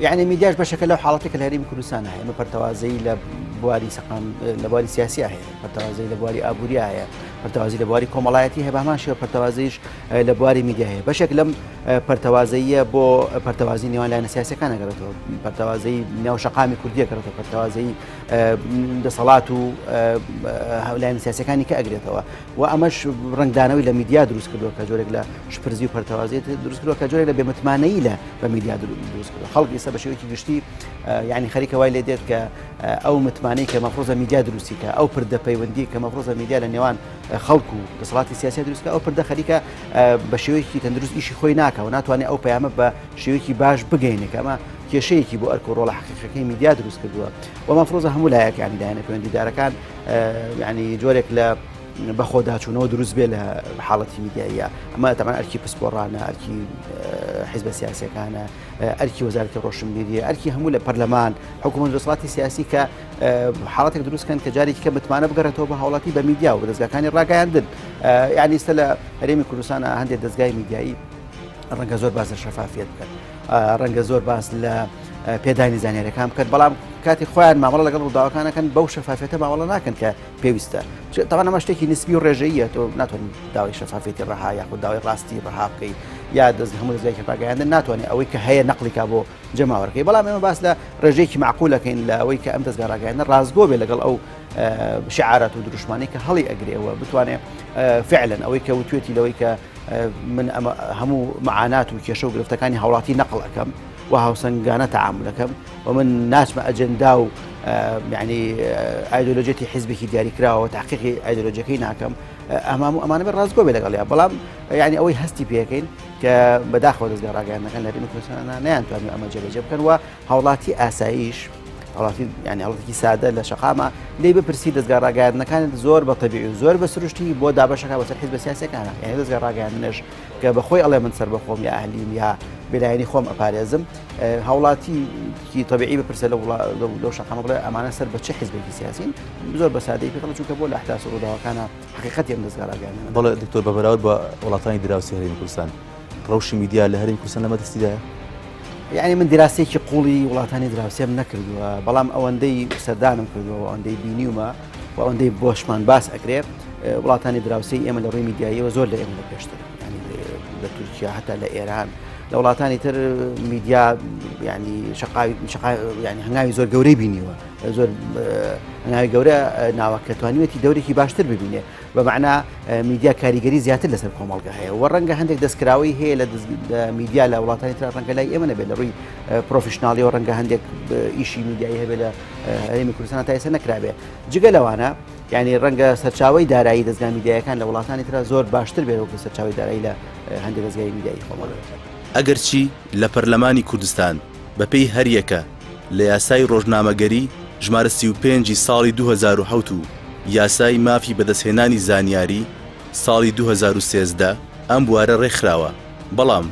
Speaker 3: يعني میدیاش بەشەکە لەو حاڵەتێکە لە هەرێمی کوردستان هەیە ئەمە پەرتەوازەی لە بواری سەقام لە بواری سیاسیە هەیە پەرتەوازەی لە بواری ئابووری هەیە پەرتەوازی لە بواری کۆمەڵایەتی هەیە بەهەمان شێوە پەرتەوازیش لە بواری میدیا هەیە بەشێک لەم پەرتەوازەیە بۆ پەرتەوازی نێوان لایەنە سیاسیەکان ئەگەڕێتەوە پەرتەوازەی نێو شەقامی کوردی ئەگەڕێتەوە پەرتەوازەی دەسەڵات و لایەنە سیاسیەکانی کە ئەگرێتەوە و ئەمەش ڕنگدانەوەی لە میدیا دروست کردووە کە جۆرێک لە شپرزی و پەرتەوازیت دروست کردووە کە جۆرێک لە بێمتمانەیی لە بە میدیا دروست کردووە خەڵک ئێستا بە شێوەیەکی گشتی يعني خەریکە وای لێ دێت کە ئەو متمانەی کە مەفرۆزە میدیا دروستی کە ئەو پردە پەیوەندی کە مەفرۆزە میدیا لە نێوان خەڵک و دەسەڵاتی سیاسی دروستکە ئەو پردە خەریکە بە شێوەیەکی تەندروست ئیشی خۆی ناکە و ناتوانێت ئەو پەیامە بە شێوەیەکی باش بگەینێت کە ئەمە کێشەیەکی بۆ ئەرک و ڕۆڵە حقیقەکەی میدیا دروست کردووە و مەفرۆزە هەموو لایەک ینی لایەنە پەیوەندیدارەکان ینی جۆرێک لە
Speaker 4: بەخۆداچوونەوە دروست بێ لە حاڵەتی میدیاییە ئەمە تەمان ئەرکی پسپۆڕانە ئەرکی حیزبە سیاسیەکانە ئەرکی وەزارەتی ڕۆشنبیری ئەرکی هەموو لە پەرلەمان حکوومەت دەسەڵاتی سیاسی کە حاڵەتێک دروستکەن کە جارێکی کە بتمانە بگەڕێتەوە بە هاوڵاتی بە میدیا و بە دەستگاکانی ڕاگەیاندن یعنی ئێستا لە هەرێمی کوردستانە هەندێک دەستگای میدیایی ڕەنگە زۆر باس لە شەفافیت بکەن ڕەنگە زۆر باس لە پێدانی زانیاریەکان بکەن بەڵام کاتی خۆیان مامەڵە لەگەڵ ڕووداوەکانەکەن بەو شەفافیتە ماوەڵە ناکەن کە پێویستە تاوان ئەمە شتێکی نسبی و ڕێژەیە تۆ ناتوانین داوای شەفافیتی ڕەها یاخود داوای ڕاستی ڕەها بکەیت یا هەموو دەستگایەکی ڕاگەیاندن ناتوانێت ئەوەی کە هەیە نەقڵیکا بۆ جەماوەڕەکەی بەڵام ئێمە باس لە ڕێژەیەکی معقولەکەین لە ئەوەی کە ئەم دەستگا ڕاگەیاندن ڕازگۆ بێ لەگەڵ ئەو شعارات و دروشمانی کە هەڵی ئەگرێەوە بتوانێت فعلا ئەوەی کە وتوێتی لەوەی کە من هەموو معانات و کێشە و گرفتەکانی هاوڵاتی نەقڵ ئەەکەم و هاوسەنگانە تەعاملەکەم و من ناچمە ئەجەندا و یعنی ئایدۆلۆژێتی حیزبێکی دیاریکراوە تحقیقی ئایدۆلۆژیەکەی ناکەم ئەمانە بێ ڕازگۆ بێ لەگەڵیا بەڵام یعنی ئەوەی هەستی پێەکەین کە بەداخەوە دەستگا ڕاگەیاندنەکان لە هەرێمی کوردستانە نەیانتوانین ئەمە جێبەجێ بکەن و هاوڵاتی ئاساییش هاوڵاتی ینی هەڵەتێکی سادە لە شەقامە لێ بپرسی دەستگا ڕاگەیاندنەکانت زۆر بە تەبیعی و زۆر بە سروشتی بۆ دابەشەکە بەسەر حیزبە سیاسیەکانە یعنی دەستگا ڕاگەیاندنەش کە بەخۆی ئەڵێ من سەر بەخۆم یا ئەهلیم یا بێلایەنی خۆم ئەپارێزم هاوڵاتیکی تەبیعی بپرسە لەو شەقامە بڵێ ئەمانە سەر بە چه حیزبێکی سیاسین زۆر بە سادەی پێڵ چونکە بۆ لە ئەحداث و ڕووداوەکانە حقیقەتی ئەم دەستگا ڕاگەیاندنە
Speaker 3: بەڵێ دکتۆر بە بەراورد بە وڵاتانی دراوسی هەرێمی کوردستان ڕەوشی میدیا لە هەرێمی کوردستان لەمە دەستیدایە
Speaker 4: یعنی من دیراسەیەکی قوڵی وڵاتانی دراوسێم نەکردووە بەڵام ئەوەندەی سەردانم کردووە ئەوەندەی بینیومە و ئەوەندەی بۆشمان باس ئەکرێ وڵاتانی دراوسی ئێمە لە ڕووی میدیاییەوە زۆر لە ئێمە لە پێشتر ینی لە تورکیا هەتا لە ئێران لە وڵاتانی تر میدیا ینی ینی هەنگاوی زۆر گەورەی بینیوە زۆر هەنگاوی گەورە ناوەکەتوانیوەتی دەورێکی باشتر ببینێ بەمعنا میدیا کاریگەری زیاتر لەسەر کۆمەڵگە هەیە و ڕەنگە هەندێک دەستکراوی هەیە لە میدیا لە وڵاتانی تر ڕەنگە لای ئێمە نەبێت لە ڕووی پرۆفشناڵیەوە ڕەنگە هەندێک ئیشی میدیایی هەبێت لە هەرێمی کوردستان تا ئێستا نەکرابێت جگە لەوانە یعنی ڕەنگە سەرچاوی دارایی دەستگا میدیایەکان لە وڵاتانی تر زۆر باشتر بێت وەکو سەرچاوی دارایی لە هەندێک دەستگای میدیایی خۆمەڵگە
Speaker 3: ئەگەرچی لە پەرلەمانی کوردستان بەپێی هەریەکە لە یاسای ڕۆژنامەگەری ژمارە 35 ساڵی 2007 و یاسای مافی بەدەستهێنانی زانیاری ساڵی 2013 ئەم بوارە ڕێکخراوە بەڵام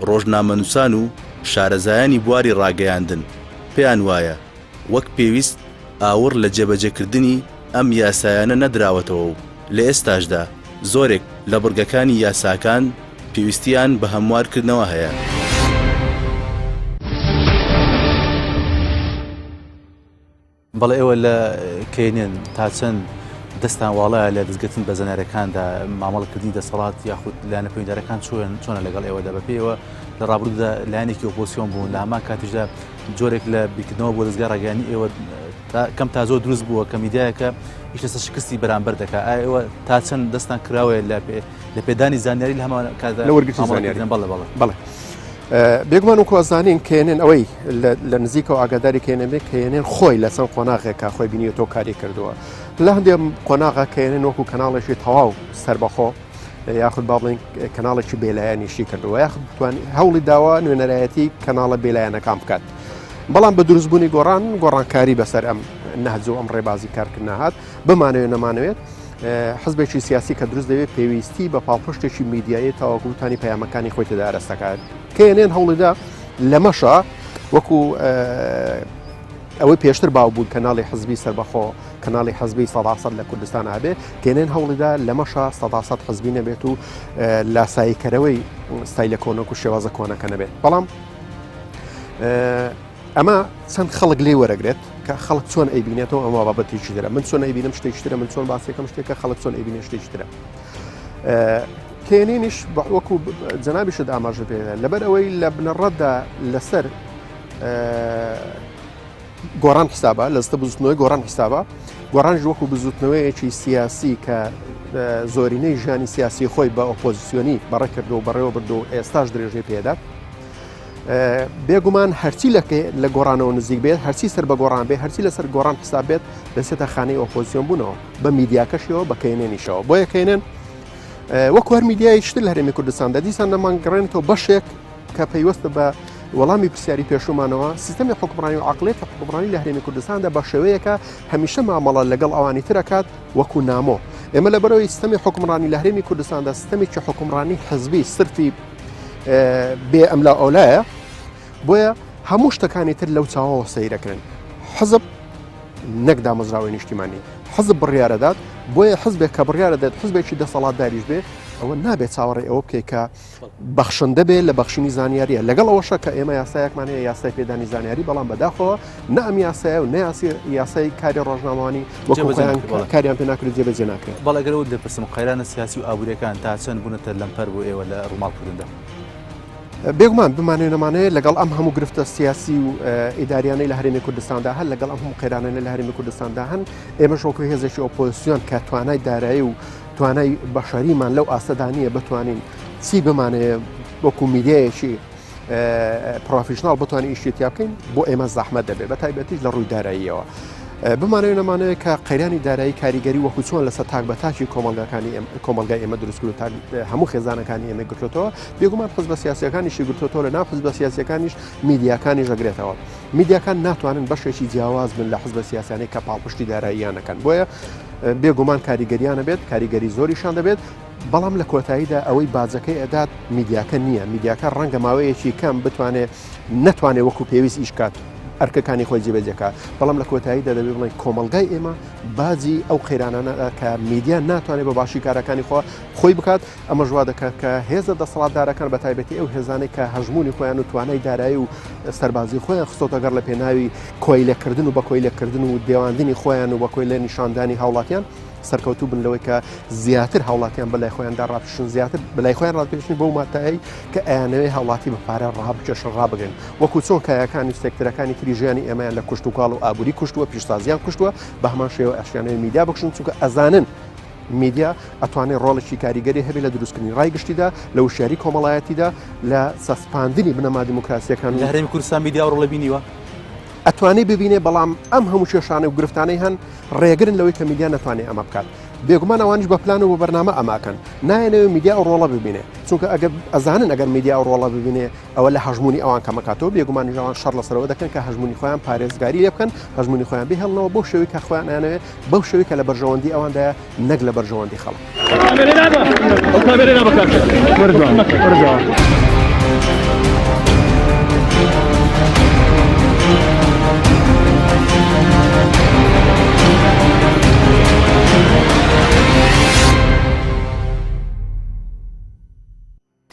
Speaker 3: ڕۆژنامەنووسان و شارەزایانی بواری ڕاگەیاندن پێیان وایە وەک پێویست ئاور لە جێبەجێکردنی ئەم یاسایانە نەدراوەتەوە و لە ئێستاشدا زۆرێک لە بڕگەکانی یاساکان پێویستیان بە هەموارکردنەوە هەیە. بەڵێ ئێوە لە کێنێن تا چەند دەستان واڵایە لە دەستگرتن بە زەنارەکاندا مامەڵەکردنی دەسەڵات یاخود لایەنە پەیوەندیدارەکان چۆنە لەگەڵ ئێوەدا بەپێیەوە لە ڕابردوودا لایەنێکی ئۆپۆزیسیۆن بوون لە هەمان کاتیشدا جۆرێک لە بیرکردنەوە بۆ دەستگا ڕاگەیاندنی ئێوە کەم تا زۆر دروست بووە کە میدیایەکە هیچ لەسەر شکستی بەرامبەر دەکات ئێوە تا چەند دەستان کراوە لە پێدانی زانیاری لە هەمان کاتدا
Speaker 1: لە وەرگرتی زانیاری
Speaker 3: بەڵێ
Speaker 1: بێگومان و کۆزانین کێنێن ئەوەی لە نزیکەوە ئاگاداری کێنێ کێنێن خۆی لە چەند قۆناغێکە خۆی بینیێتەوە کاری کردووە لە هەندێک قۆناغا کێنێن وەکو کەناڵێکی تەواو سەربەخۆ یاخود با بڵین کەناڵێکی بێلایەنیشی کردووە یاخود بتوانین هەوڵی داوە نوێنەرایەتی کەناڵە بێلایەنەکان بکات بەڵام بە دروستبوونی گۆڕانکاری بەسەر ئەم نەهج و ئەم ڕێبازی کارکردنا هات بمانەوێت نەمانەوێت حزبێکی سیاسی کە دروست دەوێت پێویستی بە پاڵپشتێکی میدیایی تاواکوتانی پەیامەکانی خۆی تێدا ئەرەستەکات کێنێن هەوڵیدا لەمەشە وەکو ئەوەی پێشتر باو بوون کەناڵی حزبی سەربەخۆ کەناڵی حزبی 100% لە کوردستان هەبێ کێنێن هەوڵیدا لەمەشە 100% حزبی نەبێت و لاساییکەرەوەی ستایلە کۆنەک و شێوازە کۆنەکە نەبێت بەڵام ئەمە چەند خەڵک لێ وەرەگرێت کە خەڵک چۆن ئەیبینێتەوە ئەمە بابەتێکی ترە من چۆن ئەیبینم شتێکی ترە من چۆن باسیەکەم شتێکە خەڵک چۆن ئەیبینێ شتێکی ترە کێنینیش وەکو جەنابیشت ئاماژە پێ لەبەر ئەوەی لە بنەڕەتدا لەسەر گۆڕان حسابە لەستە بزوتنەوەی گۆڕان حسابە گۆڕانش وەکو بزوتنەوەیەکی سیاسی کە زۆرینەی ژیانی سیاسی خۆی بە ئۆپۆزیسیۆنی بەڕێ کردو و بەڕێوە بردو و ئێستاش درێژەی پێدات بێگومان هەرچی لە گۆڕانەوە نزیک بێت هەرچی سەر بە گۆڕان بێت هەرچی لەسەر گۆڕان حساب بێت دەسێتە خانەی ئۆپۆزیسیۆن بوونەوە بە میدیاکەشەوە بە کێنێنیشەوە بۆیە کێنێن وەکو هەر میدیای شتر لە هەرێمی کوردستاندا دیسان دەمانگەڕێنێتەوە بەشێک کە پەیوەستە بە وەڵامی پرسیاری پێشومانەوە سیستەمی حکومڕانی و عقلێتی حکومڕانی لە هەرێمی کوردستاندا بە شێوەیەکە هەمیشە مامەڵە لەگەڵ ئەوانی ترەکات وەکو نامۆ ئێمە لە بەرەوەی سیستەمی حکومڕانی لە هەرێمی کوردستاندا سیستەمێکی حکومڕانی حزبی سرفی بێ ئەملا ئەولایە بۆیە هەموو شتەکانی تر لەو چاوەوە سەیرەکردن حزب نەک دامەزراوەی نیشتیمانی حزب بڕیارەدات بۆیە حزبێک کە بڕیارەدات حزبێکی دەسەڵاتداریش بێ ئەوە نابێت چاوەڕێ ئەوە بکەیت کە بەخشندە بێت لە بەخشینی زانیاریە لەگەڵ ئەوەشە کە ئێمە یاسایەکمان هەیە یاسای پێدانی زانیاری بەڵام بەداخەوە نە ئەم یاسایە و نەیاسی یاسای کاری ڕۆژنامەوانی وەکو کاریان پێ ناکرێت جێبەجێ ناکرێت.
Speaker 2: بەڵێ ئەگەرەوە دەپرسم قەیرانە سیاسی و ئابوووریەکان تا چەند بوونەتە لەمپەر بۆ ئێوە لە ڕووماڵکردندا؟
Speaker 1: بێگومان بمانێ نەمانەیە لەگەڵ ئەم هەموو گرفتە سیاسی و ئیداریانەی لە هەرێمی کوردستاندا هەن لەگەڵ ئەم هەموو قەیرانانە لە هەرێمی کوردستاندا هەن ئێمە شۆکو هێزێکی ئۆپۆزیسیۆن کە توانای دارایی و توانای بەشەریمان لەو ئاسەدانیە بتوانین چی بمانێ وەکو میدیایەکی پرۆفیشنال بتوانین ئیشتیا بکەین بۆ ئێمە زەحمەت دەبێت بە تایبەتیش لە ڕووی داراییەوە بمانەوە نەمانەیە کە قەیرانی دارایی کاریگەری وەکو چۆن لەسەر تاک بە تاکی کۆمەلگای ئێمە دروستکرد هەموو خێزانەکانی ئێمە گرتوتەوە بێگومان حزب سیاسیەکانیشی گرتوتەوە لە ناو حزب سیاسیەکانیش میدیاکانی ژەگرێتەوە میدیاکان ناتوانن بەشێکی جیاواز بن لە حزب سیاسیانەی کە پاڵپشتی داراییانەکەن بۆیە بێگومان کاریگەریانە بێت کاریگەری زۆریشان دەبێت بەڵام لە کۆتاییدا ئەوەی بازەکەی ئەدات میدیاکە نییە میدیاکە ڕەنگە ماوەیەکی کەم بتوانێت نەتوانێت وەکو پێویست ئیشکات ئەرکەکانی خۆی جێبەجێکە بەڵام لە کۆتاییدا دەبێت بڵێن کۆمەلگای ئێمە بازی ئەو قەیرانانە کە میدیا ناتوانێت بە باشی کارەکانی خۆی بکات ئەمە ژوا دەکات کە هێزە دەسەڵاتدارەکان بە تایبەتی ئەو هێزانەی کە هەژمونی خۆیان و توانای دارایی و سەربازی خۆیان خستۆتەگەر لە پێناوی کۆیلەکردن و بە کۆیلەکردن و دێواندنی خۆیان و بە کۆی لە نیشاندانی هاوڵاتیان سەرکەوتوو بن لەوەی کە زیاتر هاوڵاتیان بەلای خۆیاندا ڕاپشن زیاتر بەلای خۆیان ڕاپێشن بۆ ماتایی کە ئەیانەوەی هاوڵاتی بە پارە ڕابکێشن ڕابگەن وەکو چۆن کایەکانی سێکتەرەکانی تری ژیانی ئێمەیان لە کوشت و کاڵ و ئابووری کوشتووە پیشتازیان کوشتووە بە هەمان شێوە ئەشیانەوەی میدیا بکشن چونکە ئەزانن میدیا ئەتوانێت ڕۆڵێکی کاریگەری هەبێت لە دروستکردنی ڕایگشتیدا لە وشیاری کۆمەڵایەتیدا لە سەسپاندنی بنەما دیموکراسیەکان
Speaker 2: لە هەرێمی کوردستان میدیا ڕۆڵە بینیوە
Speaker 1: ئەتوانێت ببینێ بەڵام ئەم هەموو کێشانە و گرفتانەی هەن ڕێگرن لەوەی کە میدیا ناتوانێت ئەمە بکات بێگومان ئەوانش بە پلان و بە بەرنامە ئەماکەن نایەنەوە میدیا ئەو ڕۆڵە ببینێ چونکە ئەگەر ئەزانن ئەگەر میدیا ئەو ڕۆڵە ببینێ ئەوە لە هەژمونی ئەوان کەمەکاتەوە بێگومانی ژەوان شەڕ لەسەرەوە دەکەن کە هەژمونی خۆیان پارێزگاری لێ بکەن هەژمونی خۆیان بهێڵنەوە بۆ شێوەی کە خۆیان ئەیانەوێت بەو شێوەی کە لە بەرژەوەندی ئەوەندایە نەک لە بەرژەوەندی خەڵک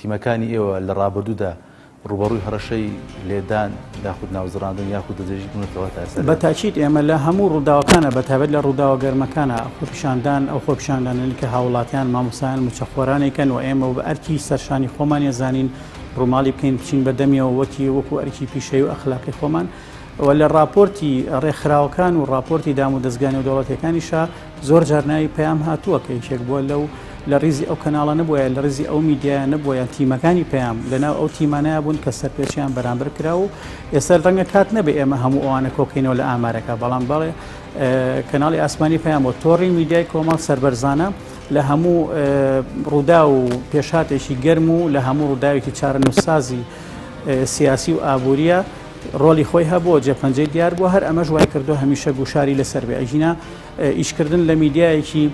Speaker 2: تیمەکانی ئێوە لە ڕابردوودا ڕوبەڕووی هەڕەشەی لێدان داخود ناوزڕاندن یاخود دەجێژی بوونەتەوە تا
Speaker 5: بە تاکید ئێمە لە هەموو ڕووداوەکانە بەتابەت لە ڕووداوە گەرمەکانە خۆپیشاندان ئەو خۆپیشاندانن کە هاوڵاتیان مامۆسایان موچەخۆرانێکن و ئێمە بە ئەرکی سەرشانی خۆمان ێزانین ڕووماڵی بکەین بچین بەدەمیەوە وەکو ئەرکی پیشەی و ئەخلاقی خۆمان و لە راپۆرتی ڕێکخراوەکان و راپۆرتی دام و دەستگانی و دەوڵەتەکانیشە زۆر جارناوی پەیام هاتووە کە یەکێک بووە لەو لە ڕیزی ئەو کەناڵە نەبووە لە ڕیزی ئەو میدیایە نەبووە تیمەکانی پەیام لەناو ئەو تیمانەیە بوون کە سەرپێچیان بەرامبەر کرا و ئێستا ڕەنگە کات نەبێ ئێمە هەموو ئەوانە کۆکەینەوە لە ئامارەکە بەڵام بەڵێ کەناڵی ئاسمانی پەیام و تۆڕی میدیای کۆمەڵ سەربەرزانە لە هەموو ڕوودا و پێشاتێکی گەرم و لە هەموو ڕووداوێکی چارەنووسسازی سیاسی و ئابووریە ڕۆلی خۆی هەبووە جێپەنجەی دیار بووە هەر ئەمە ژوای کردو هەمیشە گوشاری لەسەر بێ ئەژینە ئیشکردن لە میدیایەکی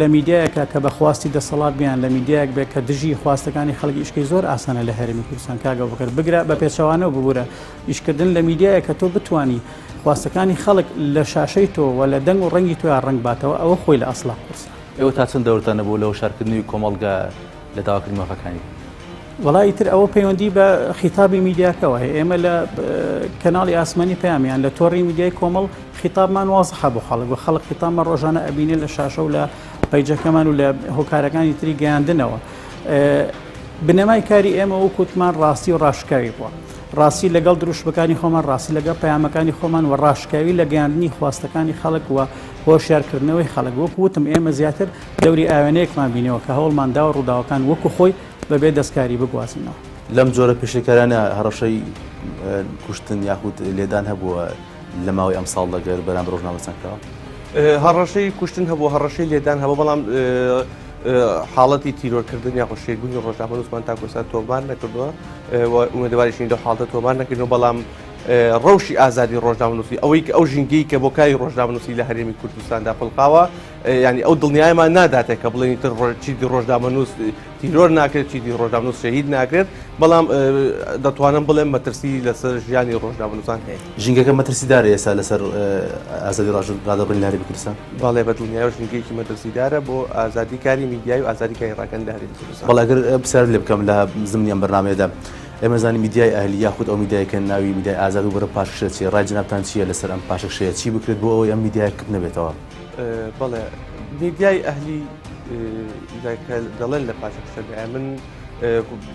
Speaker 5: لە میدیایەکە کە بەخواستی دەسەڵات بیان لە میدیایەک بێت کە دژی خواستەکانی خەڵکی ئیشکەی زۆر ئاسانە لە هەرێمی کوردستان کاگە بکرد بگرە بە پێچەوانەوە ببوورە ئیشکردن لە میدیایە کە تۆ بتانی خواستەکانی خەڵک لە شاشەی تۆ و لە دەنگ و ڕەنگی تۆ یا ڕنگ باتەوە ئەوە خۆی لە ئەسڵا قورسە
Speaker 2: ئێوە تا چەند دەورتان نەبوو لەو شارکردنی کۆمەڵگە لە داواکردنی مافەکانی
Speaker 5: وڵی تر ئەوە پەیوەندی بە خیتابی میدیاکەوە هەیە ئێمە لە کەناڵی ئاسمانی پەیامیان لە تۆڕی میدیای کۆمەڵ خیتابمان وازحە بۆ خەڵک و خەڵک خیتابمان ڕۆژانە ئەبینێ لە شاشە و لە پەیجەکەمان و لە هۆکارەکانی تری گەیاندنەوە بنەمای کاری ئێمە و کووتمان ڕاستی و ڕاشکاوی بووە ڕاستی لەگەڵ دروشتەکانی خۆمان ڕاستی لەگەڵ پەیامەکانی خۆمان و ڕاشکاوی لە گەیاندنی خواستەکانی خەڵک وە هۆشیارکردنەوەی خەڵک وەکوتم ئێمە زیاتر دەوری ئاوێنەیەکمان بینەوە کە هەوڵمان داوە ڕووداوەکان وەکو خۆی بەبێ دەستکاری بگوازینەوە
Speaker 2: لەم جۆرە پێشەکارانە هەڕەشەی کوشتن یاخود لێدان هەبووە لە ماوەی ئەم ساڵ لەگەر بەرامبەر ڕۆژنامە چەندکەوە
Speaker 6: هەڕەشەی کوشتن هەبوو هەڕەشەی لێدان هەبوو بەڵام حاڵەتی تیرۆرکردن یا شێربوونی ڕۆژنامە نووسمان تا کوردستان تۆمار نەکردووە و ئومێدواریشین لەو حاڵەتە تۆمار نەکردنەوە بەڵام ڕەوشی ئازادی ڕۆژنامەنووسی ئەوەی کە ئەو ژینگەی کە بۆ کاری ڕۆژنامەنووسی لە هەرێمی کوردستاندا پڵقاوە ینی ئەو دڵنیایمان ناداتێت کە بڵێن تر چیدی ڕۆژنامەنووس تیرۆر ناکرێت چیدی ڕۆژنامەنووس شەهید ناکرێت بەڵام دەتوانم بڵێم مەترسی لەسەر ژیانی ڕۆژنامەنووسان هەیە.
Speaker 3: ژینگەکە مەترسیدارە ئێستا لەسەر ئازادی ڕادەبڕین لە هەرێمی کوردستان؟
Speaker 6: باڵێ بە دڵنیای ژینگەیەکی مەترسیدارە بۆ ئازادی کاری میدیای و ئازادی کاری ڕاگەن لە هەرێمی کوردستان.
Speaker 3: بەڵام ئەگەر پرسیار لێ بکەم لە زمینیان بەرنامەیەدا ئێمە زانانی میدیای ئەهلی یاخود ئەو میدیایکە ناوی میدیای ئازاد و بەرە پاشەکشە چی ڕای جنابتان چییە لەسەر ئەم پاشەکشەیە چی بکرێت بۆ ئەوەی ئەم میدیای کرد نەبێتەوە؟
Speaker 6: بەڵێ میدیای ئەهلی دەڵێن لە پاشەکشەدا من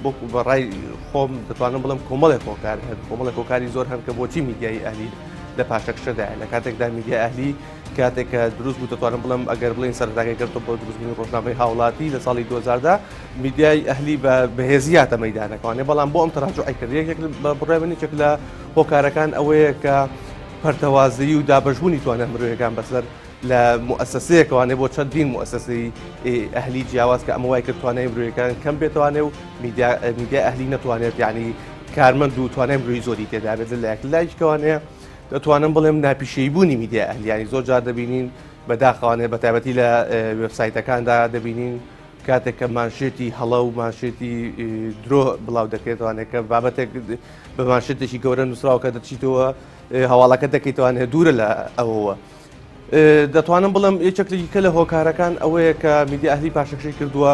Speaker 6: بۆکو بەڕای خۆم دەتوانم بڵم کۆمەڵێک هۆکار هەن کۆمەڵێک هۆکاری زۆر هەن کە بۆچی میدیای ئەهلی لە پاشەکشەدا لە کاتێکدا میدیای ئەهلی کاتێککە دروست بوو دەتوانم بڵم ئەگەر بڵین سەرتاگەی کردەوە بۆ دروستبوونی ڕۆژنامەی هاوڵاتی لە ساڵی 2010 میدیای ئەهلی بە بەهێزیاتە مەیدانەکەوانێ بەڵام بۆ ئەم تەراجوعی کرد یەکێک بڕێ منێک لە هۆکارەکان ئەوەیە کە پەرتەوازایی و دابەشبوونی توانێت مرۆیەکان بەسەر لە مؤسسەیەکەوانێ بۆ چەندین مؤسسەی ئەهلی جیاواز کە ئەمە وای کرد توانای مرۆیەکان کەم بێتوانێ و میدیای ئەهلی نەتوانێت یعنی کارمەند و توانای مرۆیی زۆری تێدا بێت لە لایەکەوانەیە دەتوانم بڵێم ناپیشەیبوونی میدیای ئەهلی ینی زۆر جار دەبینین بەداخەوانێ بە تایبەتی لە وێبسایتەکاندا دەبینین کاتێک کە مانشێتی هەڵە و مانشێتی درۆ بڵاو دەکرێتوانێت کە بابەتێک بە مانشێتێکی گەورە نووسراوە کە دەچیتەوە هەواڵەکە دەکەیتوانێت دوورە لە ئەوەوە. دەتوانم بڵم یەکێکە لە هۆکارەکان ئەوەیە کە میدیای ئەهلی پاشەکشەی کردووە